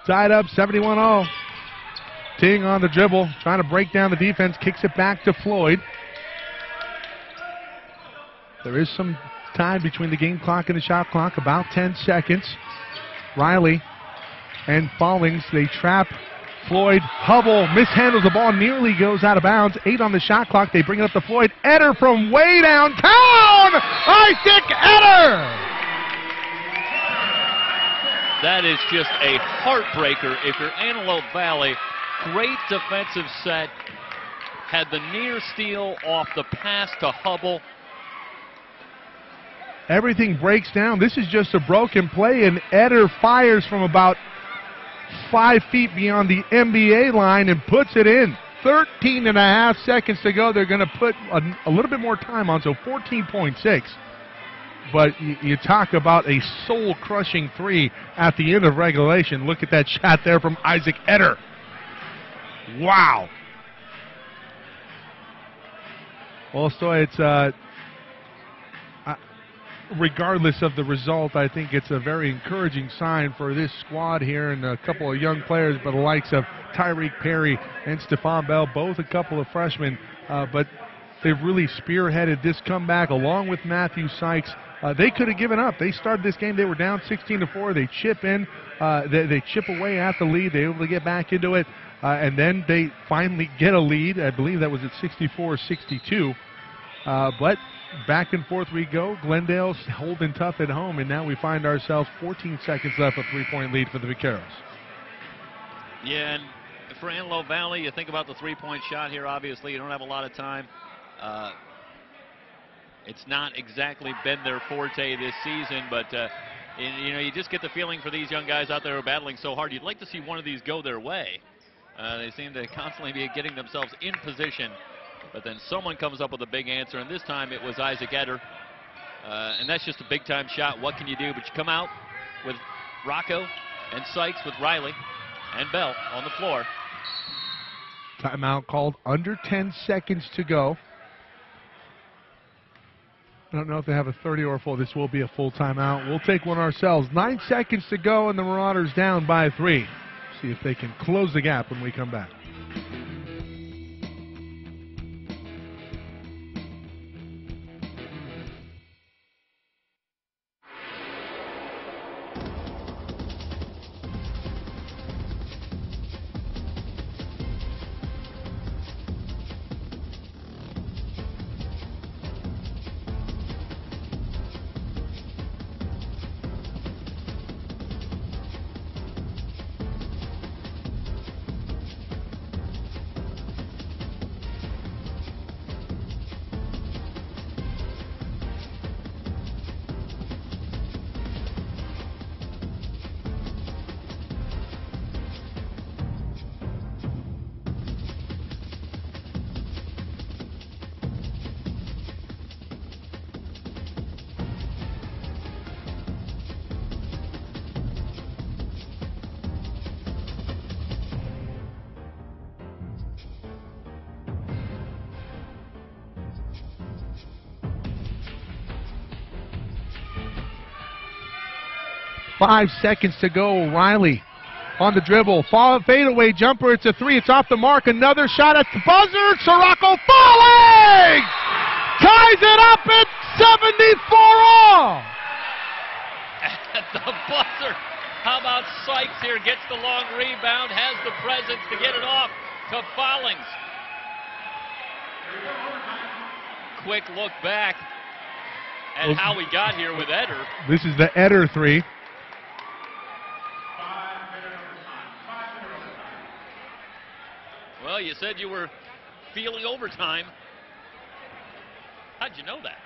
Tied up, 71 all. Ting on the dribble, trying to break down the defense, kicks it back to Floyd. There is some time between the game clock and the shot clock, about 10 seconds. Riley and Fallings, they trap Floyd. Hubble mishandles the ball, nearly goes out of bounds. 8 on the shot clock, they bring it up to Floyd. Eder from way downtown! Isaac Eder! That is just a heartbreaker if you're Antelope Valley. Great defensive set. Had the near steal off the pass to Hubble. Everything breaks down. This is just a broken play, and Eder fires from about 5 feet beyond the NBA line and puts it in. 13 and a half seconds to go. They're going to put a little bit more time on, so 14.6. But you talk about a soul-crushing three at the end of regulation. Look at that shot there from Isaac Eder. Wow. Well, so it's regardless of the result, I think it's a very encouraging sign for this squad here and a couple of young players, but the likes of Tyreek Perry and Stephon Bell, both a couple of freshmen, but they've really spearheaded this comeback along with Matthew Sykes. They could have given up. They started this game. They were down 16-4. They chip in. They chip away at the lead. They're able to get back into it. And then they finally get a lead. I believe that was at 64-62. But back and forth we go. Glendale's holding tough at home. And now we find ourselves 14 seconds left, a 3-point lead for the Vaqueros. Yeah, and for Antelope Valley, you think about the three-point shot here. Obviously, you don't have a lot of time. It's not exactly been their forte this season, but you know, you just get the feeling for these young guys out there who are battling so hard. You'd like to see one of these go their way. They seem to constantly be getting themselves in position, but then someone comes up with a big answer, and this time it was Isaac Eder. And that's just a big-time shot. What can you do? But you come out with Rocco and Sykes with Riley. And Bell on the floor. Timeout called, under 10 seconds to go. I don't know if they have a 30 or a full. This will be a full timeout. We'll take one ourselves. 9 seconds to go, and the Marauders down by 3. See if they can close the gap when we come back. 5 seconds to go. Riley on the dribble. Fadeaway jumper. It's a 3. It's off the mark. Another shot at the buzzer. Sirocco falling! Ties it up at 74 all. At the buzzer. How about Sykes here? Gets the long rebound. Has the presence to get it off to Follings. Quick look back at how we got here with Eder. This is the Eder 3. Well, you said you were feeling overtime. How'd you know that?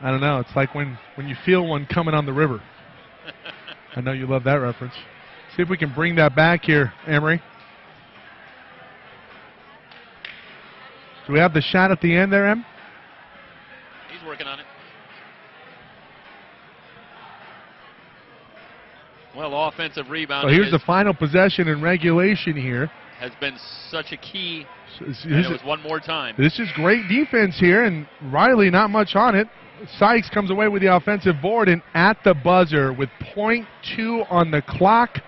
I don't know. It's like when you feel one coming on the river. I know you love that reference. See if we can bring that back here, Emery. Do we have the shot at the end there, Em? He's working on it. Well, offensive rebound. So here's the final possession in regulation here. Has been such a key. And it was one more time. This is great defense here, and Riley not much on it. Sykes comes away with the offensive board, and at the buzzer with .2 on the clock,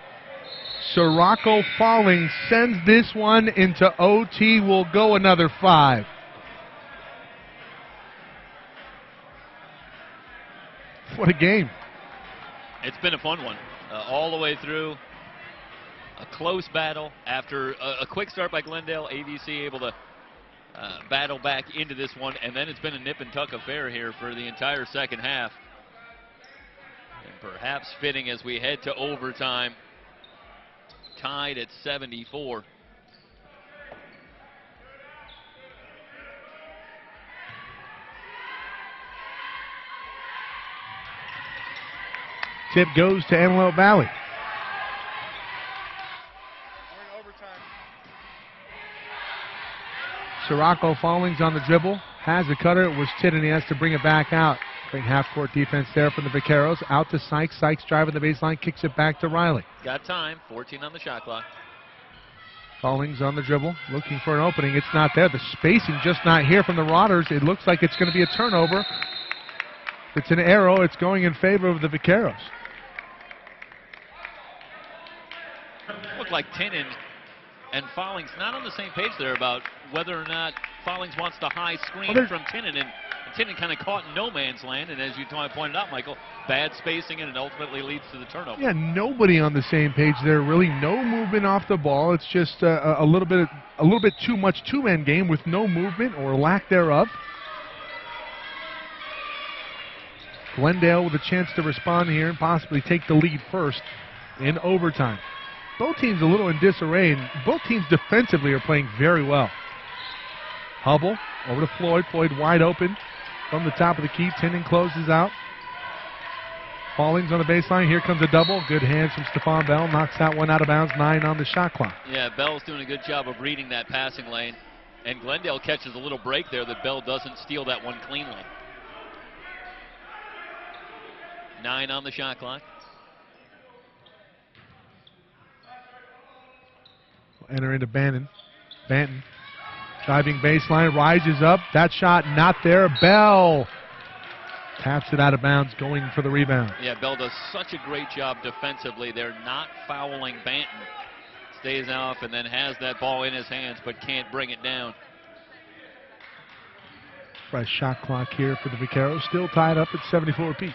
Sirocco Falling sends this one into OT. Will go another 5. What a game. It's been a fun one all the way through. A close battle after a quick start by Glendale. AVC able to battle back into this one, and then it's been a nip and tuck affair here for the entire second half. And perhaps fitting as we head to overtime, tied at 74. Tip goes to Antelope Valley. Sirocco Fallings on the dribble. Has the cutter. It was Tid, and he has to bring it back out. Great half-court defense there from the Vaqueros. Out to Sykes. Sykes driving the baseline. Kicks it back to Riley. Got time. 14 on the shot clock. Fallings on the dribble. Looking for an opening. It's not there. The spacing just not here from the Marauders. It looks like it's going to be a turnover. It's an arrow. It's going in favor of the Vaqueros. Looked like Tinnen and Follings not on the same page there about whether or not Follings wants the high screen from Tinnen, and Tinnen kind of caught in no man's land, and as you pointed out, Michael, bad spacing, and it ultimately leads to the turnover. Yeah, nobody on the same page there. Really, no movement off the ball. It's just a little bit too much two-man game with no movement or lack thereof. Glendale with a chance to respond here and possibly take the lead first in overtime. Both teams a little in disarray, and both teams defensively are playing very well. Hubble over to Floyd. Floyd wide open from the top of the key. Tinnen closes out. Fallings on the baseline. Here comes a double. Good hands from Stephon Bell. Knocks that one out of bounds. 9 on the shot clock. Yeah, Bell's doing a good job of reading that passing lane. And Glendale catches a little break there that Bell doesn't steal that one cleanly. 9 on the shot clock. Enter into Banton. Banton driving baseline, rises up. That shot not there. Bell taps it out of bounds, going for the rebound. Yeah, Bell does such a great job defensively. They're not fouling Banton. Stays off and then has that ball in his hands but can't bring it down. Fresh shot clock here for the Vaqueros. Still tied up at 74 apiece.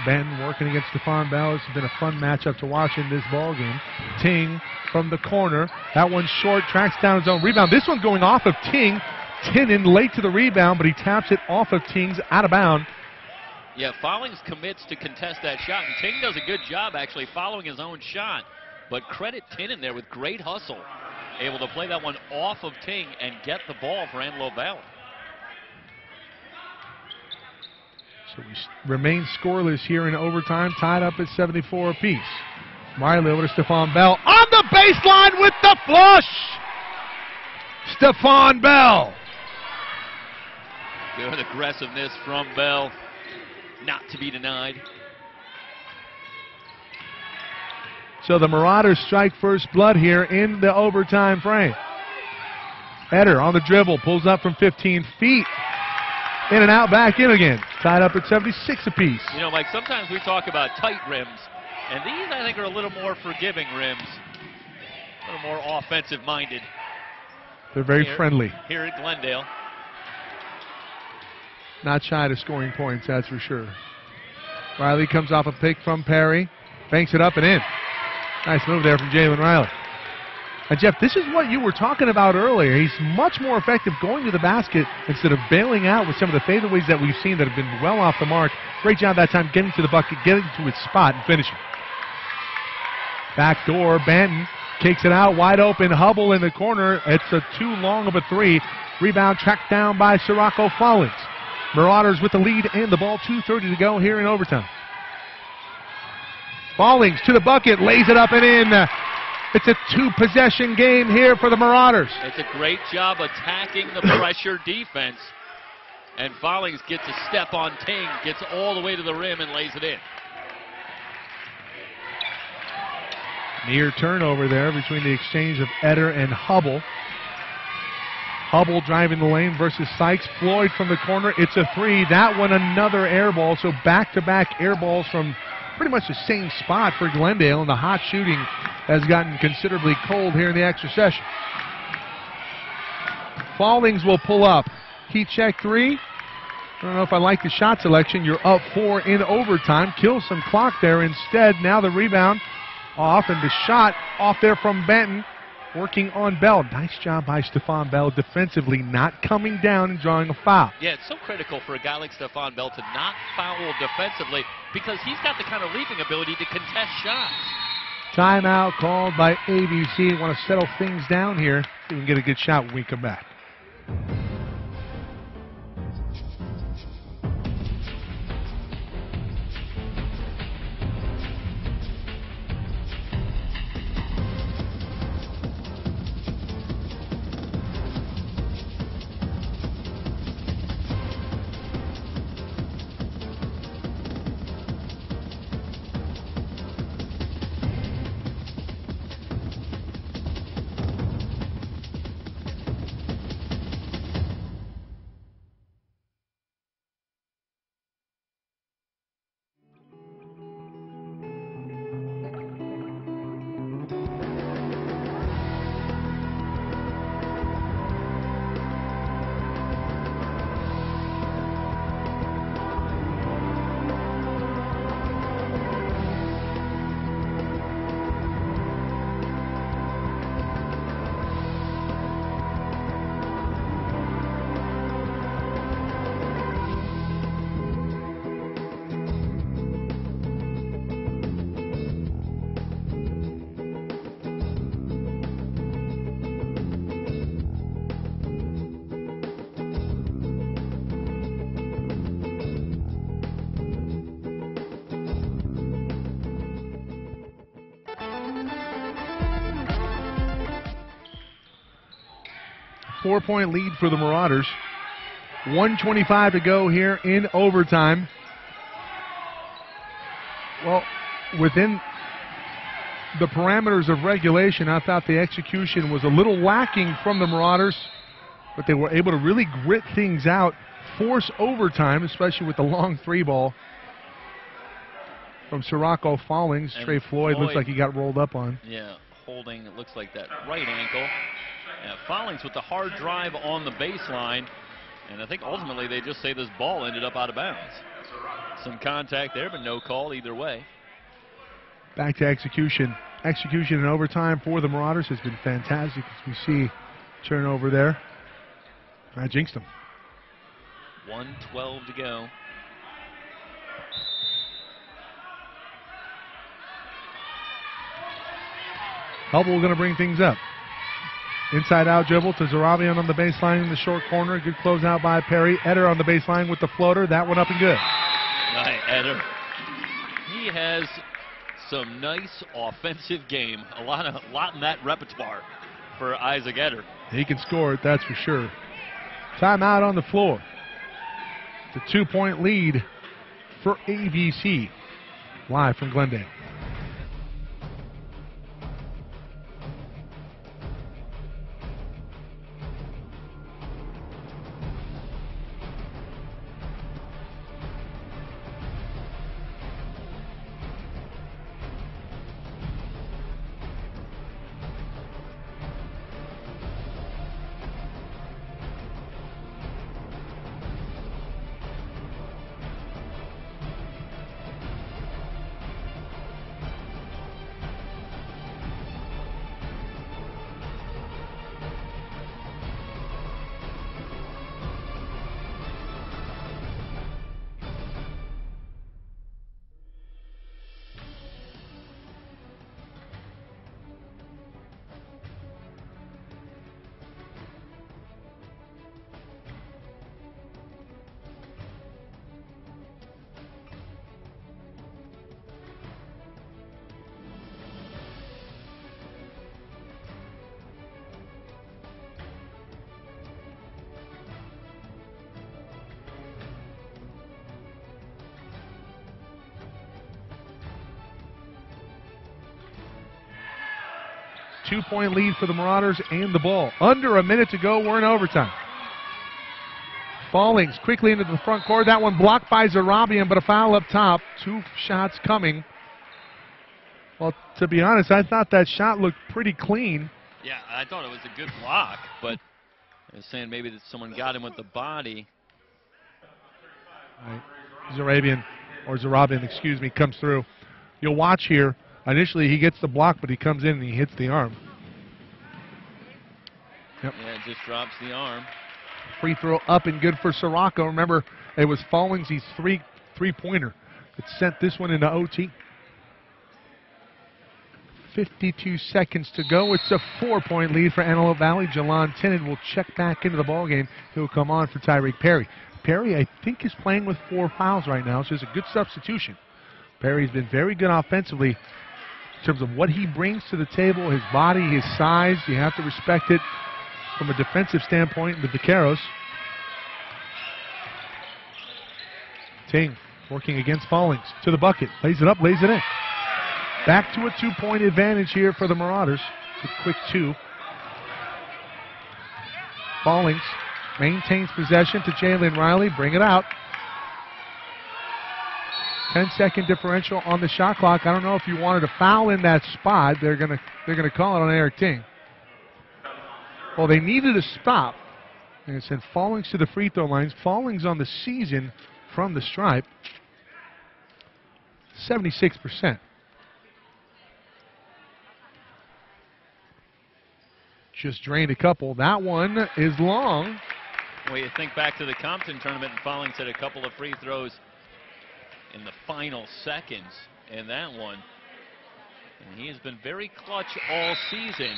Ben working against Stephon Bell. It's been a fun matchup to watch in this ball game. Ting from the corner. That one's short, tracks down his own rebound. This one's going off of Ting. Tinnin late to the rebound, but he taps it off of Ting's out of bounds. Yeah, Follings commits to contest that shot, and Ting does a good job actually following his own shot. But credit Tinnin there with great hustle. Able to play that one off of Ting and get the ball for Antelope Valley. So we remain scoreless here in overtime, tied up at 74 apiece. Riley over to Stephon Bell on the baseline with the flush. Stephon Bell. Good aggressiveness from Bell. Not to be denied. So the Marauders strike first blood here in the overtime frame. Eder on the dribble, pulls up from 15 feet. In and out, back in again. Tied up at 76 apiece. You know, Mike, sometimes we talk about tight rims, and these I think are a little more forgiving rims. A little more offensive-minded. They're very friendly. Here at Glendale. Not shy to scoring points, that's for sure. Riley comes off a pick from Perry. Banks it up and in. Nice move there from Jalen Riley. And Jeff, this is what you were talking about earlier. He's much more effective going to the basket instead of bailing out with some of the fadeaways that we've seen that have been well off the mark. Great job that time getting to the bucket, getting to its spot, and finishing. Back door, Banton kicks it out, wide open. Hubble in the corner. It's a too long of a three. Rebound tracked down by Sirocco Follins. Marauders with the lead and the ball. 2:30 to go here in overtime. Follins to the bucket, lays it up and in. It's a two-possession game here for the Marauders. It's a great job attacking the pressure defense. And Follins gets a step on Ting, gets all the way to the rim and lays it in. Near turnover there between the exchange of Eder and Hubble. Hubble driving the lane versus Sykes. Floyd from the corner. It's a three. That one another air ball. So back-to-back air balls from pretty much the same spot for Glendale, and the hot shooting has gotten considerably cold here in the extra session. Follins will pull up. Heat check three. I don't know if I like the shot selection. You're up 4 in overtime. Kill some clock there instead. Now the rebound off, and the shot off there from Benton. Working on Bell. Nice job by Stephon Bell defensively, not coming down and drawing a foul. Yeah, it's so critical for a guy like Stephon Bell to not foul defensively because he's got the kind of leaping ability to contest shots. Timeout called by AVC. Want to settle things down here. See if we can get a good shot when we come back. Four-point lead for the Marauders. 1:25 to go here in overtime. Well, within the parameters of regulation, I thought the execution was a little lacking from the Marauders, but they were able to really grit things out, force overtime, especially with the long 3-ball from Sirocco Fallings. And Trey Floyd looks like he got rolled up on. Yeah, holding, it looks like that right ankle. Yeah, Fallings with the hard drive on the baseline, and I think ultimately they just say this ball ended up out of bounds. Some contact there, but no call either way. Back to execution. Execution in overtime for the Marauders has been fantastic, as we see turnover there. I jinxed them. 1:12 to go. Hubble going to bring things up. Inside out dribble to Zarabian on the baseline in the short corner. Good closeout by Perry. Eder on the baseline with the floater. That one up and good. Right, Eder. He has some nice offensive game. A lot in that repertoire for Isaac Eder. He can score it, that's for sure. Timeout on the floor. It's a 2-point lead for AVC. Live from Glendale. Two-point lead for the Marauders and the ball. Under a minute to go, we're in overtime. Fallings quickly into the front court. That one blocked by Zarabian, but a foul up top. 2 shots coming. Well, to be honest, I thought that shot looked pretty clean. Yeah, I thought it was a good block, but I was saying maybe that someone got him with the body. Right. Zarabian, excuse me, comes through. You'll watch here. Initially, he gets the block, but he comes in and he hits the arm. Yep. Yeah, it just drops the arm. Free throw up and good for Sirocco. Remember, it was Fallings' three-pointer that sent this one into OT. 52 seconds to go. It's a 4-point lead for Antelope Valley. Jalon Tennant will check back into the ballgame. He'll come on for Tyreek Perry. Perry, I think, is playing with 4 fouls right now, so it's a good substitution. Perry's been very good offensively in terms of what he brings to the table, his body, his size. You have to respect it from a defensive standpoint with the Vaqueros. Ting working against Fallings. To the bucket. Lays it up, lays it in. Back to a 2-point advantage here for the Marauders. It's a quick 2. Fallings maintains possession to Jalen Riley. Bring it out. 10-second differential on the shot clock. I don't know if you wanted a foul in that spot. They're gonna call it on Eric Ting. Well, they needed a stop. And it sent Fallings to the free throw lines. Fallings on the season from the stripe. 76%. Just drained a couple. That one is long. Well, you think back to the Compton tournament, and Fallings had a couple of free throws in the final seconds in that one. And he has been very clutch all season.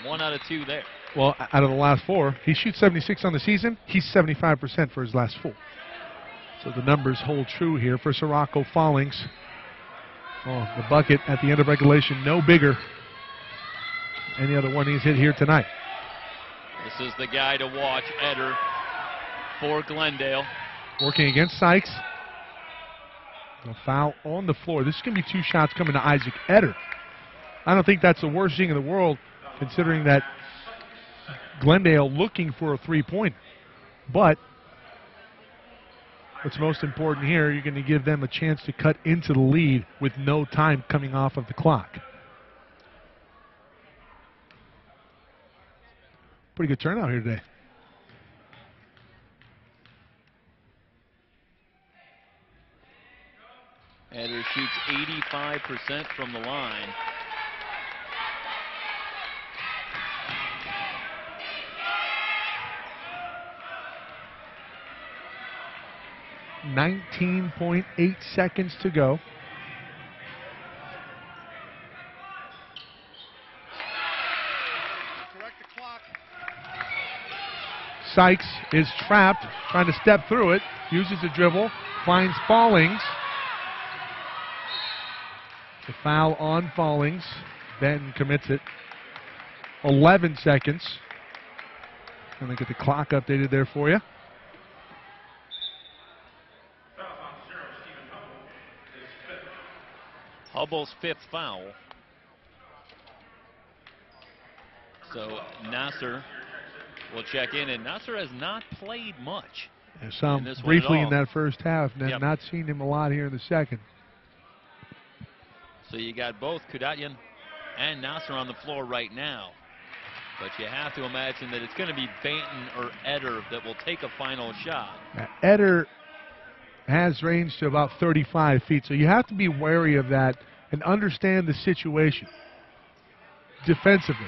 1 out of 2 there. Well, out of the last 4, he shoots 76 on the season. He's 75% for his last 4. So the numbers hold true here for Sirocco Fallings. Oh, the bucket at the end of regulation, no bigger. Any other one he's hit here tonight. This is the guy to watch, Eder, for Glendale. Working against Sykes. A foul on the floor. This is going to be 2 shots coming to Isaac Eder. I don't think that's the worst thing in the world, considering that Glendale looking for a three-pointer. But what's most important here, you're going to give them a chance to cut into the lead with no time coming off of the clock. Pretty good turnout here today. Eder shoots 85% from the line. .8 seconds to go. Correct the clock. Sykes is trapped, trying to step through it, uses a dribble, finds Fallings. The foul on Fallings. Benton commits it. 11 seconds. Let me get the clock updated there for you. Hubble's 5th foul. So Nasser will check in, and Nasser has not played much. I saw him this one briefly at in all. that first half, and Yep. not seen him a lot here in the second. So you got both Kudatyan and Nasser on the floor right now. But you have to imagine that it's going to be Banton or Eder that will take a final shot. Eder has range to about 35 feet, so you have to be wary of that and understand the situation defensively.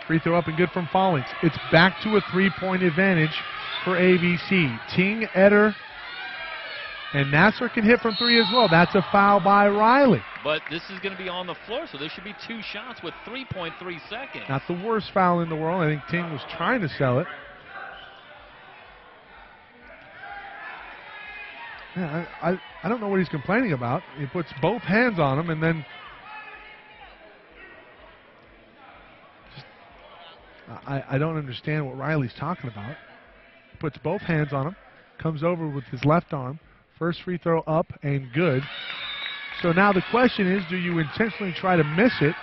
Free throw up and good from Fallings. It's back to a three-point advantage for AVC. Ting, Eder, and Nasser can hit from three as well. That's a foul by Riley. But this is going to be on the floor, so there should be 2 shots with 3.3 seconds. Not the worst foul in the world. I think Ting was trying to sell it. Yeah, I don't know what he's complaining about. He puts both hands on him and then I don't understand what Riley's talking about. Puts both hands on him, comes over with his left arm. First free throw up and good. So now the question is, do you intentionally try to miss it?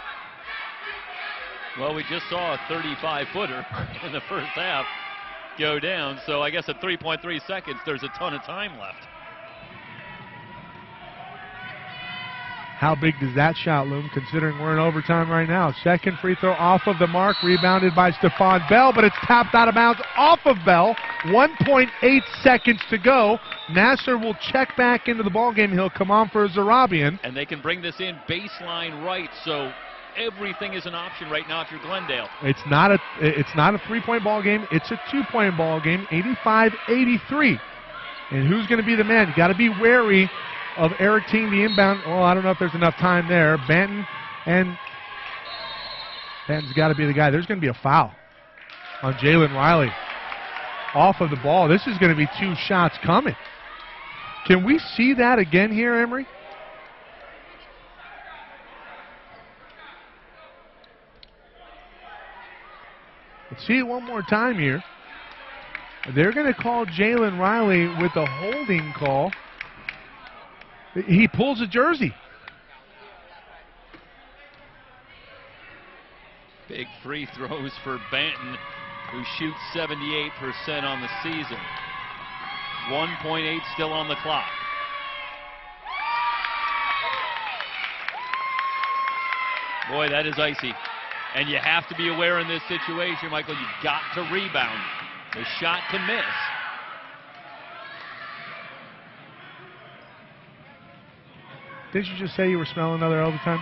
Well, we just saw a 35-footer in the first half go down, so I guess at 3.3 seconds, there's a ton of time left. How big does that shot loom, considering we're in overtime right now? Second free throw off of the mark, rebounded by Stephon Bell, but it's tapped out of bounds off of Bell. 1.8 seconds to go. Nasser will check back into the ballgame. He'll come on for Zarabian. And they can bring this in baseline right, so everything is an option right now if you're Glendale. It's not a three-point ball game. It's a two-point ball game, 85-83. And who's going to be the man? You got to be wary of Eric Ting, the inbound. Oh, I don't know if there's enough time there. Banton's got to be the guy. There's going to be a foul on Jalen Riley off of the ball. This is going to be 2 shots coming. Can we see that again here, Emery? Let's see it one more time here. They're going to call Jalen Riley with a holding call. He pulls a jersey. Big free throws for Banton, who shoots 78% on the season. 1.8 still on the clock. Boy, that is icy. And you have to be aware in this situation, Michael, you've got to rebound. The shot can miss. Did you just say you were smelling another overtime?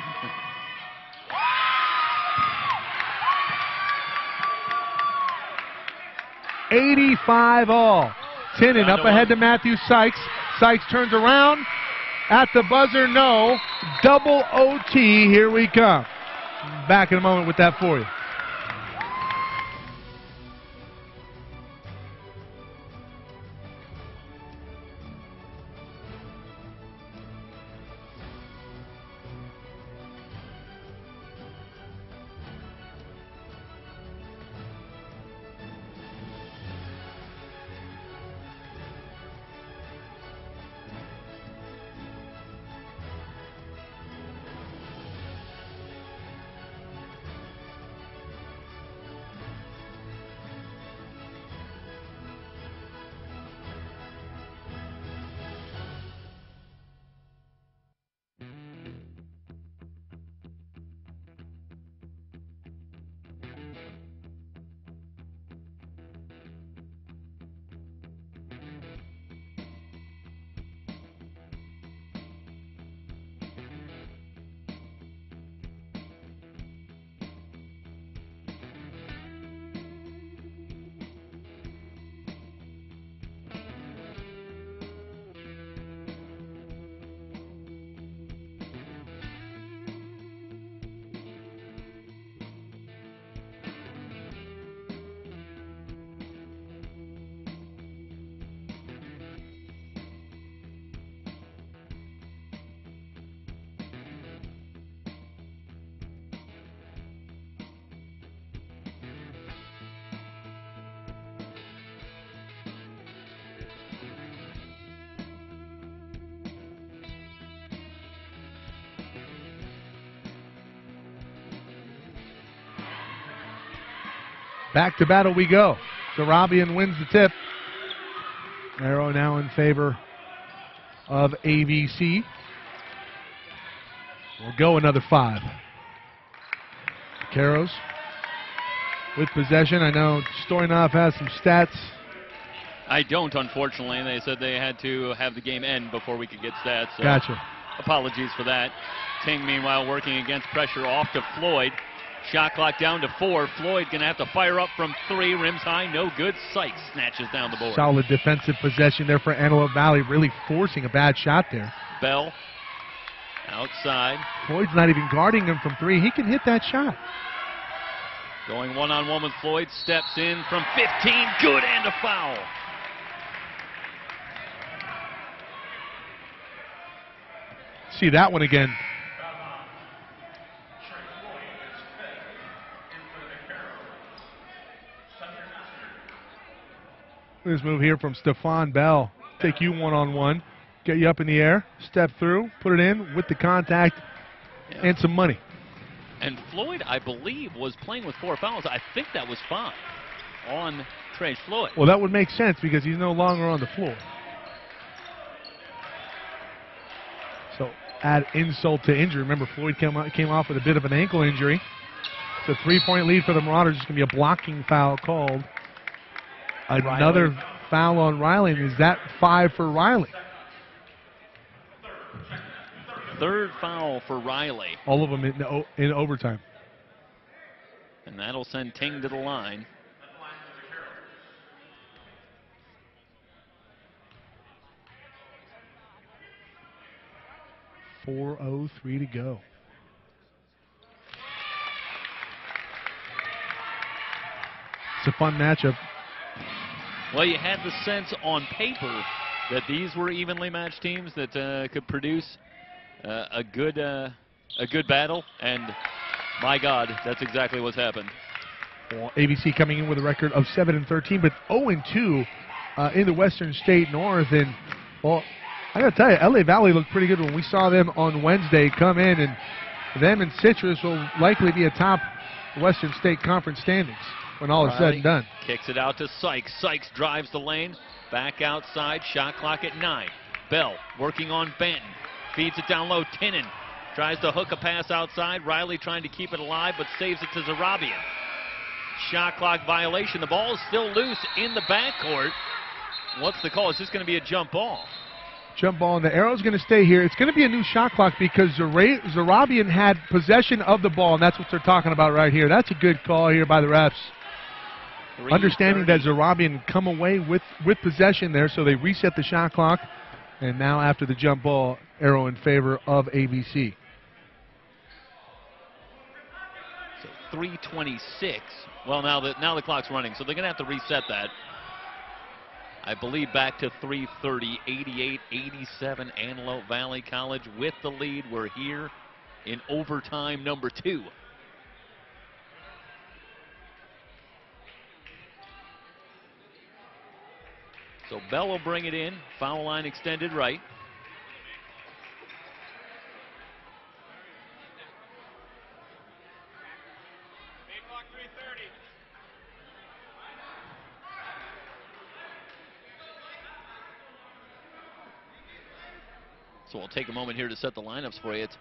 $85 all. Tinnen up ahead to Matthew Sykes. Sykes turns around. At the buzzer, no. Double OT. Here we come. Back in a moment with that for you. Back to battle we go. Zarabian wins the tip. Arrow now in favor of AVC. We'll go another 5. Caros with possession. I know Stoyanov has some stats. I don't, unfortunately. They said they had to have the game end before we could get stats. So Gotcha. apologies for that. Ting, meanwhile, working against pressure off to Floyd. Shot clock down to 4. Floyd going to have to fire up from 3. Rims high, no good. Sykes snatches down the board. Solid defensive possession there for Antelope Valley, really forcing a bad shot there. Bell outside. Floyd's not even guarding him from 3. He can hit that shot. Going one-on-one with Floyd. Steps in from 15. Good, and a foul. See that one again. This move here from Stephon Bell. Take you one-on-one, get you up in the air, step through, put it in with the contact and some money. And Floyd, I believe, was playing with 4 fouls. I think that was 5 on Trey Floyd. Well, that would make sense because he's no longer on the floor. So add insult to injury. Remember, Floyd came off with a bit of an ankle injury. It's a 3-point lead for the Marauders. It's going to be a blocking foul called. Another Riley. Foul on Riley. And is that 5 for Riley? 3rd foul for Riley. All of them in overtime. And that'll send Ting to the line. .403 to go. It's a fun matchup. Well, you had the sense on paper that these were evenly matched teams that could produce a good battle, and my God, that's exactly what's happened. Well, AVC coming in with a record of 7-13, but 0-2 in the Western State North, and well, I got to tell you, LA Valley looked pretty good when we saw them on Wednesday come in, and them and Citrus will likely be atop Western State Conference standings when all is said and done. Kicks it out to Sykes. Sykes drives the lane, back outside, shot clock at 9. Bell working on Benton, feeds it down low. Tinnin tries to hook a pass outside. Riley trying to keep it alive, but saves it to Zarabian. Shot clock violation. The ball is still loose in the backcourt. What's the call? It's just going to be a jump ball. Jump ball, and the arrow's going to stay here. It's going to be a new shot clock because Zarabian had possession of the ball, and that's what they're talking about right here. That's a good call here by the refs. Understanding that Zarabian come away with possession there, so they reset the shot clock, and now after the jump ball, arrow in favor of AVC. So 3:26. Well, now the clock's running, so they're going to have to reset that. I believe back to 3:30, 88-87, Antelope Valley College with the lead. We're here in overtime number 2. So Bell will bring it in. Foul line extended right. So we'll take a moment here to set the lineups for you. It's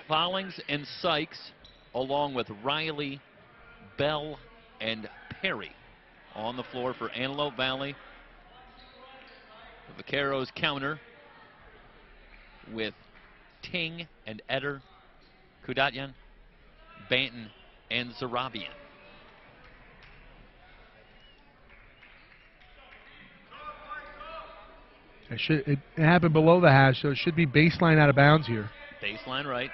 Follings and Sykes, along with Riley, Bell, and Perry on the floor for Antelope Valley. The Vaqueros counter with Ting and Eder, Kudatyan, Banton, and Zarabian. It happened below the hash, so it should be baseline out of bounds here. Baseline right.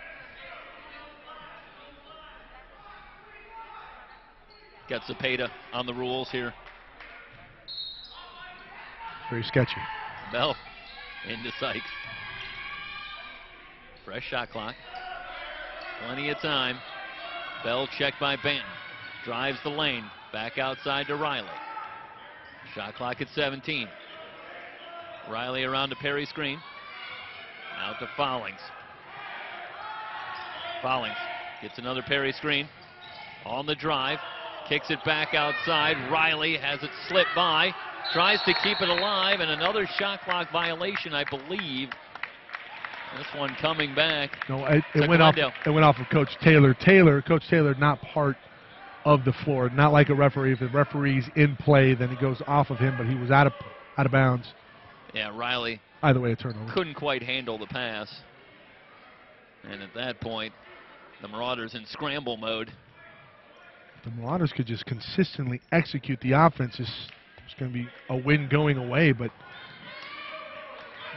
Got Zepeda on the rules here. Very sketchy. Bell into Sykes. Fresh shot clock. Plenty of time. Bell checked by Banton. Drives the lane. Back outside to Riley. Shot clock at 17. Riley around to Perry screen. Out to Follings. Follings gets another Perry screen. On the drive. Kicks it back outside. Riley has it slip by. Tries to keep it alive, and another shot clock violation, I believe. This one coming back. No, it went off. It went off of Coach Taylor. Coach Taylor, not part of the floor. Not like a referee. If the referee's in play, then it goes off of him. But he was out of bounds. Yeah, Riley. Either way, a turnover. Couldn't quite handle the pass. And at that point, the Marauders in scramble mode. The Marauders could just consistently execute the offense. It's going to be a win going away, but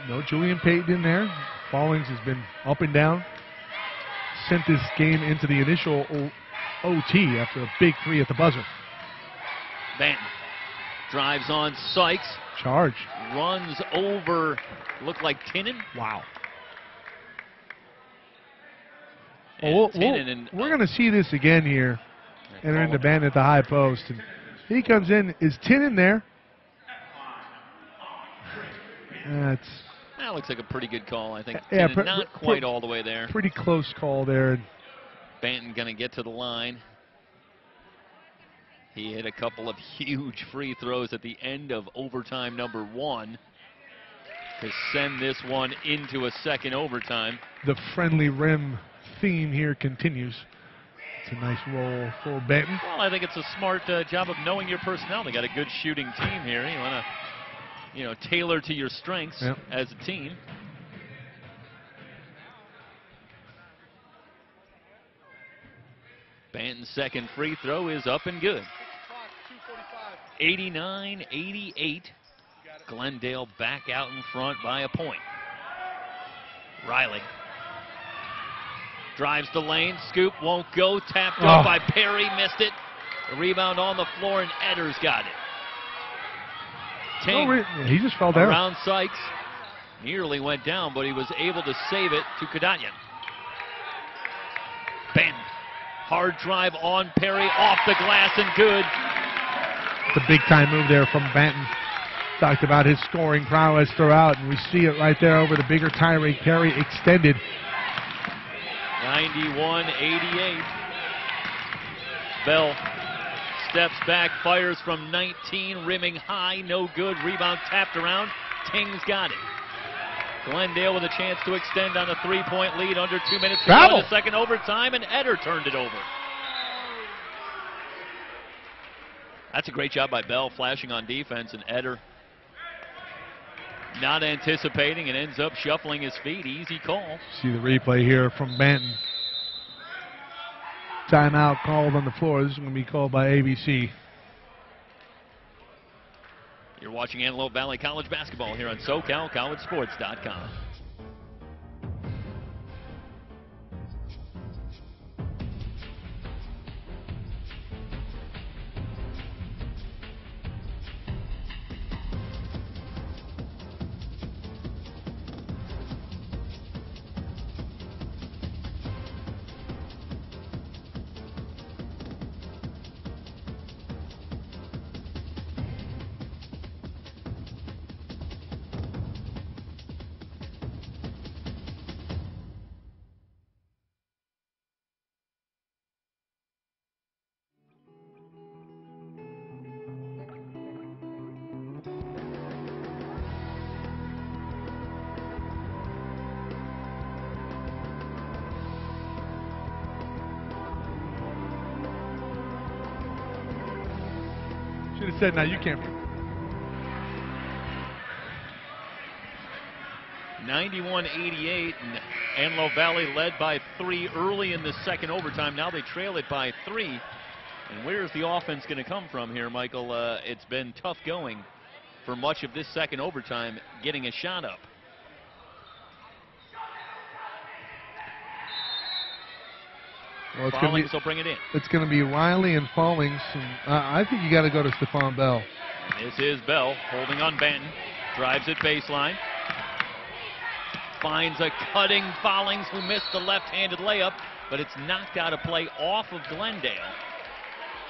no Julian Payton in there. Fallings has been up and down. Sent this game into the initial OT after a big 3 at the buzzer. Banton drives on Sykes. Charge. Runs over, looked like Tinnen. Wow. Well, we're going to see this again here. Entering the Banton at the high post. And he comes in. Is Tinnen there? That looks like a pretty good call, I think. Yeah, not quite all the way there. Pretty close call there. Banton going to get to the line. He hit a couple of huge free throws at the end of overtime number 1 to send this one into a second overtime. The friendly rim theme here continues. It's a nice roll for Banton. Well, I think it's a smart job of knowing your personnel. They got a good shooting team here. You want to, tailor to your strengths as a team. Banton's second free throw is up and good. 89-88. Glendale back out in front by a point. Riley drives the lane, scoop won't go, tapped up by Perry, missed it. The rebound on the floor, and Edder's got it. Ting he just fell down. Around Sykes, nearly went down, but he was able to save it to Kadanian. Banton, hard drive on Perry, off the glass and good. It's a big time move there from Banton. Talked about his scoring prowess throughout, and we see it right there over the bigger Tyreke Perry extended. 91-88. Bell steps back, fires from 19, rimming high, no good. Rebound tapped around. Ting's got it. Glendale with a chance to extend on a 3-point lead, under 2 minutes to go in the second overtime, and Edder turned it over. That's a great job by Bell, flashing on defense, and Edder not anticipating and ends up shuffling his feet. Easy call. See the replay here from Banton. Timeout called on the floor. This is going to be called by AVC. You're watching Antelope Valley College basketball here on SoCalCollegeSports.com. Should have said, "Now you can't." 91-88, and Antelope Valley led by 3 early in the second overtime. Now they trail it by 3. And where's the offense going to come from here, Michael? It's been tough going for much of this second overtime, getting a shot up. Well, Fallings will bring it in. It's going to be Riley and Fallings. And, I think you got to go to Stephon Bell. This is Bell holding on Banton. Drives it baseline. Finds a cutting Fallings, who missed the left-handed layup, but it's knocked out of play off of Glendale.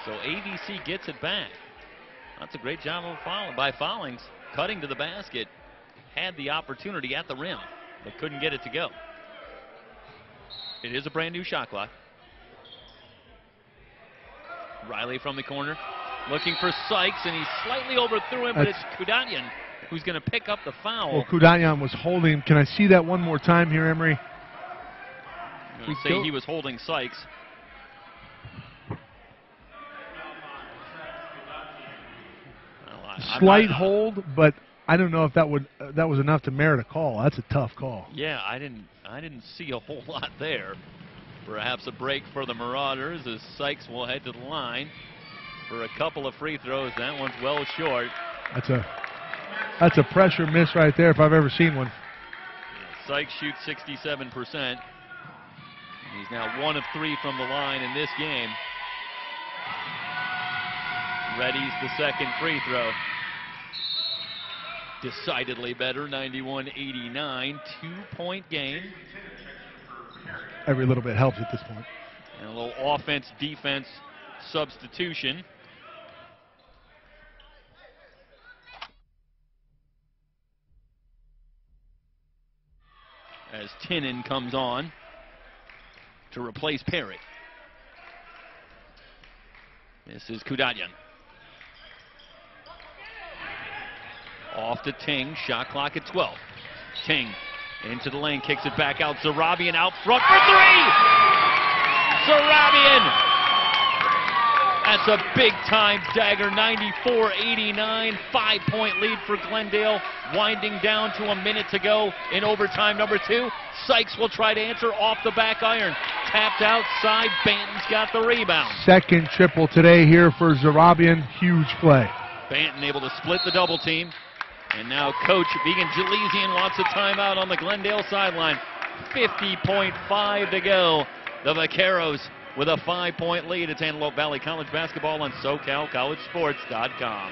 So AVC gets it back. That's a great job by Fallings. Cutting to the basket. Had the opportunity at the rim, but couldn't get it to go. It is a brand new shot clock. Riley from the corner, looking for Sykes, and he slightly overthrew him, but it's Kudanyan who's going to pick up the foul. Well, Kudanyan was holding. Can I see that one more time here, Emery? I'm going to say he was holding Sykes. Slight hold, but I don't know if that was enough to merit a call. That's a tough call. Yeah, I didn't see a whole lot there. Perhaps a break for the Marauders as Sykes will head to the line for a couple of free throws. That one's well short. That's a pressure miss right there if I've ever seen one. Yeah, Sykes shoots 67%. He's now 1 of 3 from the line in this game. Ready's the second free throw. Decidedly better, 91-89, 2-point game. Every little bit helps at this point. And a little offense-defense substitution. As Tinnin comes on to replace Perry. This is Kudanyan. Off to Ting, shot clock at 12. Ting into the lane, kicks it back out. Zarabian out front for 3! Zarabian! That's a big-time dagger, 94-89, 5-point lead for Glendale, winding down to a minute to go in overtime number 2. Sykes will try to answer off the back iron. Tapped outside, Banton's got the rebound. Second triple today here for Zarabian, huge play. Banton able to split the double team. And now Coach Vegan Jaleesian wants a timeout on the Glendale sideline. 50.5 to go. The Vaqueros with a 5-point lead. It's Antelope Valley College basketball on SoCalCollegeSports.com.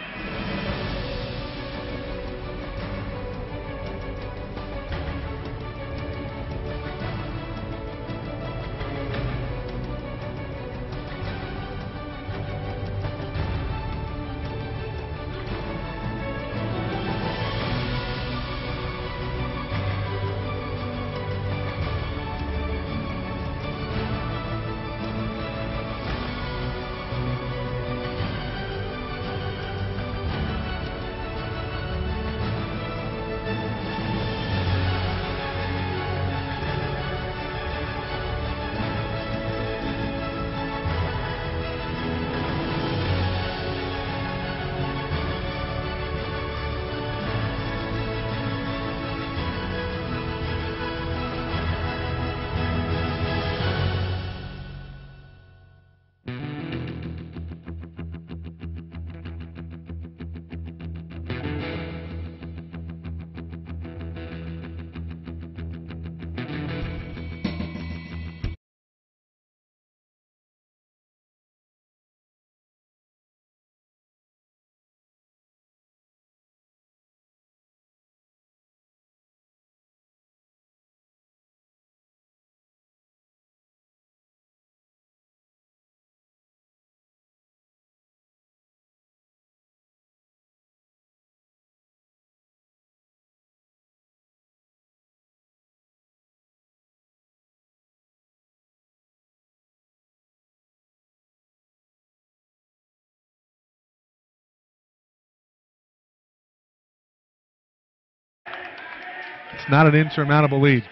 It's not an insurmountable lead.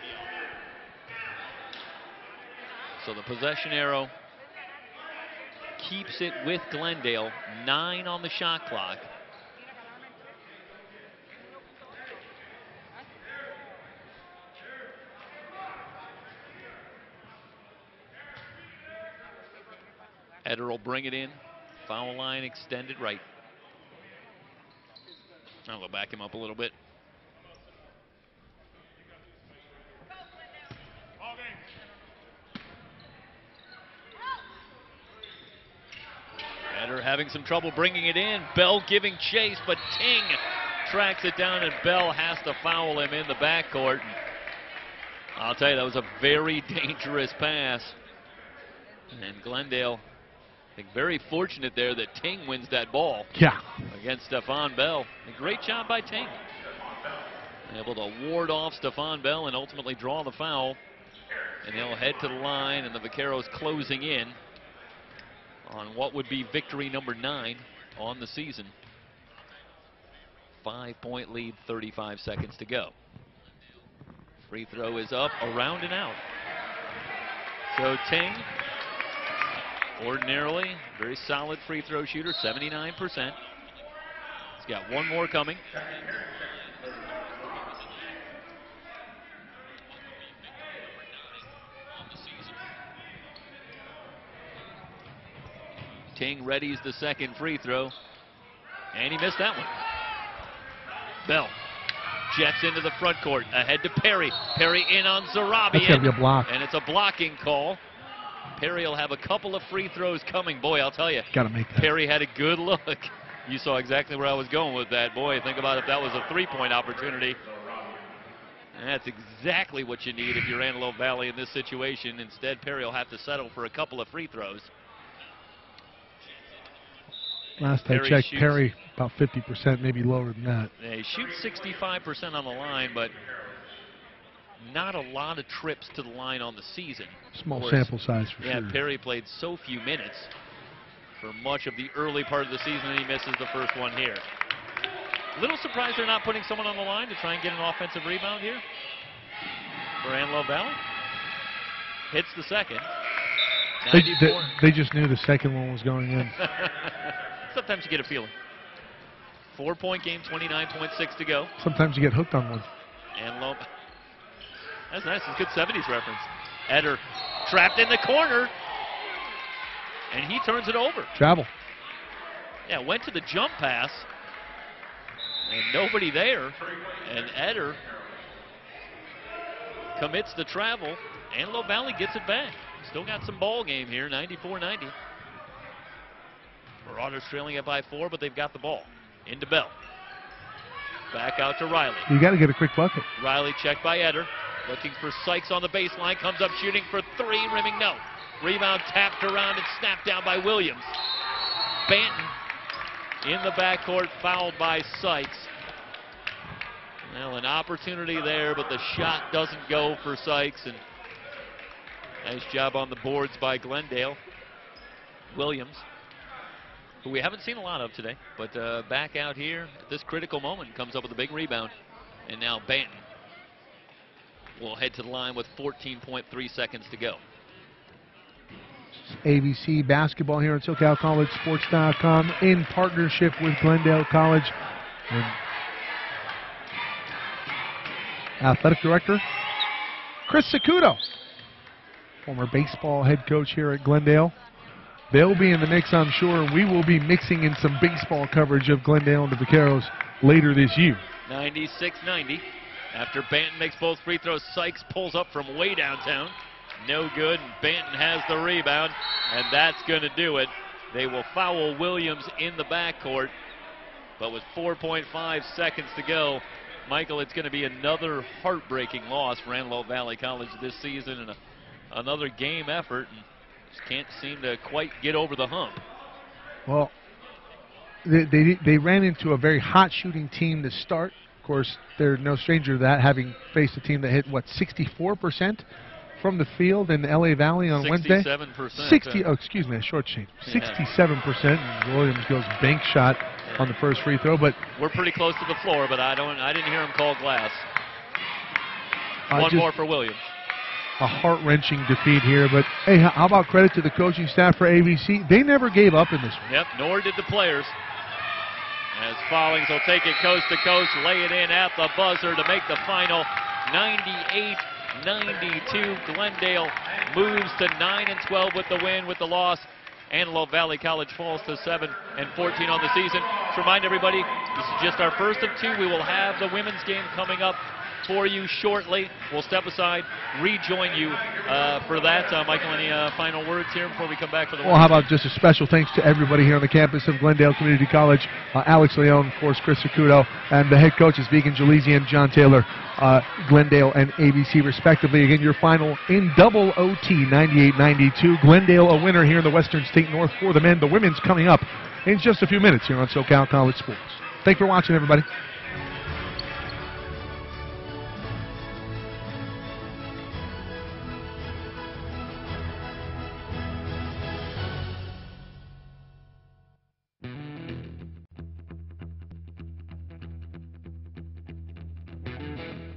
So the possession arrow keeps it with Glendale. 9 on the shot clock. Eder will bring it in. Foul line extended right. I'll go back him up a little bit. Eder having some trouble bringing it in. Bell giving chase, but Ting tracks it down, and Bell has to foul him in the backcourt. I'll tell you, that was a very dangerous pass. And Glendale, I think, very fortunate there that Ting wins that ball. Yeah. Against Stephon Bell. A great job by Ting. Able to ward off Stephon Bell and ultimately draw the foul. And they'll head to the line, and the Vaqueros closing in on what would be victory number 9 on the season. 5-point lead, 35 seconds to go. Free throw is up, around and out. So Ting, ordinarily very solid free throw shooter, 79%. He's got one more coming. Ting readies the second free throw, and he missed that one. Bell jets into the front court, ahead to Perry. Perry in on Zarabian. That's gotta be a block. And it's a blocking call. Perry will have a couple of free throws coming. Boy, I'll tell you, Gotta make that. Perry had a good look. You saw exactly where I was going with that. Boy, think about if that was a three-point opportunity. That's exactly what you need if you're Antelope Valley in this situation. Instead, Perry will have to settle for a couple of free throws. Last I checked, Perry about 50%, maybe lower than that. Yeah, he shoots 65% on the line, but not a lot of trips to the line on the season. Small sample size for sure. Yeah, Perry played so few minutes for much of the early part of the season, and he misses the first one here. Little surprised they're not putting someone on the line to try and get an offensive rebound here for Antelope Valley. Hits the second. They just knew the second one was going in. Sometimes you get a feeling. 4-point game, 29.6 to go. Sometimes you get hooked on one. Antelope. That's nice. It's a good 70s reference. Eder trapped in the corner, and he turns it over. Travel. Yeah, went to the jump pass, and nobody there. And Eder commits the travel. Antelope Valley gets it back. Still got some ball game here, 94-90. Marauders trailing it by 4, but they've got the ball. Into Bell. Back out to Riley. You got to get a quick bucket. Riley checked by Eder. Looking for Sykes on the baseline. Comes up shooting for 3. Rimming no. Rebound tapped around and snapped down by Williams. Banton in the backcourt, fouled by Sykes. Well, an opportunity there, but the shot doesn't go for Sykes. And nice job on the boards by Glendale. Williams, who we haven't seen a lot of today, but back out here at this critical moment, comes up with a big rebound. And now Banton will head to the line with 14.3 seconds to go. AVC basketball here on SoCalCollegeSports.com in partnership with Glendale College. And athletic director Chris Sacuto, former baseball head coach here at Glendale. They'll be in the mix, I'm sure. We will be mixing in some baseball coverage of Glendale and the Vaqueros later this year. 96-90. After Banton makes both free throws, Sykes pulls up from way downtown. No good, and Banton has the rebound, and that's going to do it. They will foul Williams in the backcourt, but with 4.5 seconds to go, Michael, it's going to be another heartbreaking loss for Antelope Valley College this season, and another game effort, and just can't seem to quite get over the hump. Well, they ran into a very hot shooting team to start. Of course, they're no stranger to that, having faced a team that hit, what, 64% from the field in LA Valley on Wednesday? 67%. Oh, excuse me, a short change. 67%. And Williams goes bank shot on the first free throw, but we're pretty close to the floor, but I didn't hear him call glass. One more for Williams. A heart-wrenching defeat here, but hey, how about credit to the coaching staff for AVC? They never gave up in this one. Yep, nor did the players. As Follings will take it coast to coast, lay it in at the buzzer to make the final 98-92. Glendale moves to 9-12 with the win. With the loss, Antelope Valley College falls to 7-14 on the season. To remind everybody, this is just our first of 2. We will have the women's game coming up for you shortly. We'll step aside, rejoin you for that. Michael, any final words here before we come back for the Well, how about just a special thanks to everybody here on the campus of Glendale Community College. Alex Leone, of course, Chris Sacuto, and the head coaches, Vegan Jalisi and John Taylor, Glendale and ABC respectively. Again, your final in double OT, 98-92. Glendale a winner here in the Western State North for the men. The women's coming up in just a few minutes here on SoCal College Sports. Thanks for watching, everybody. Payton.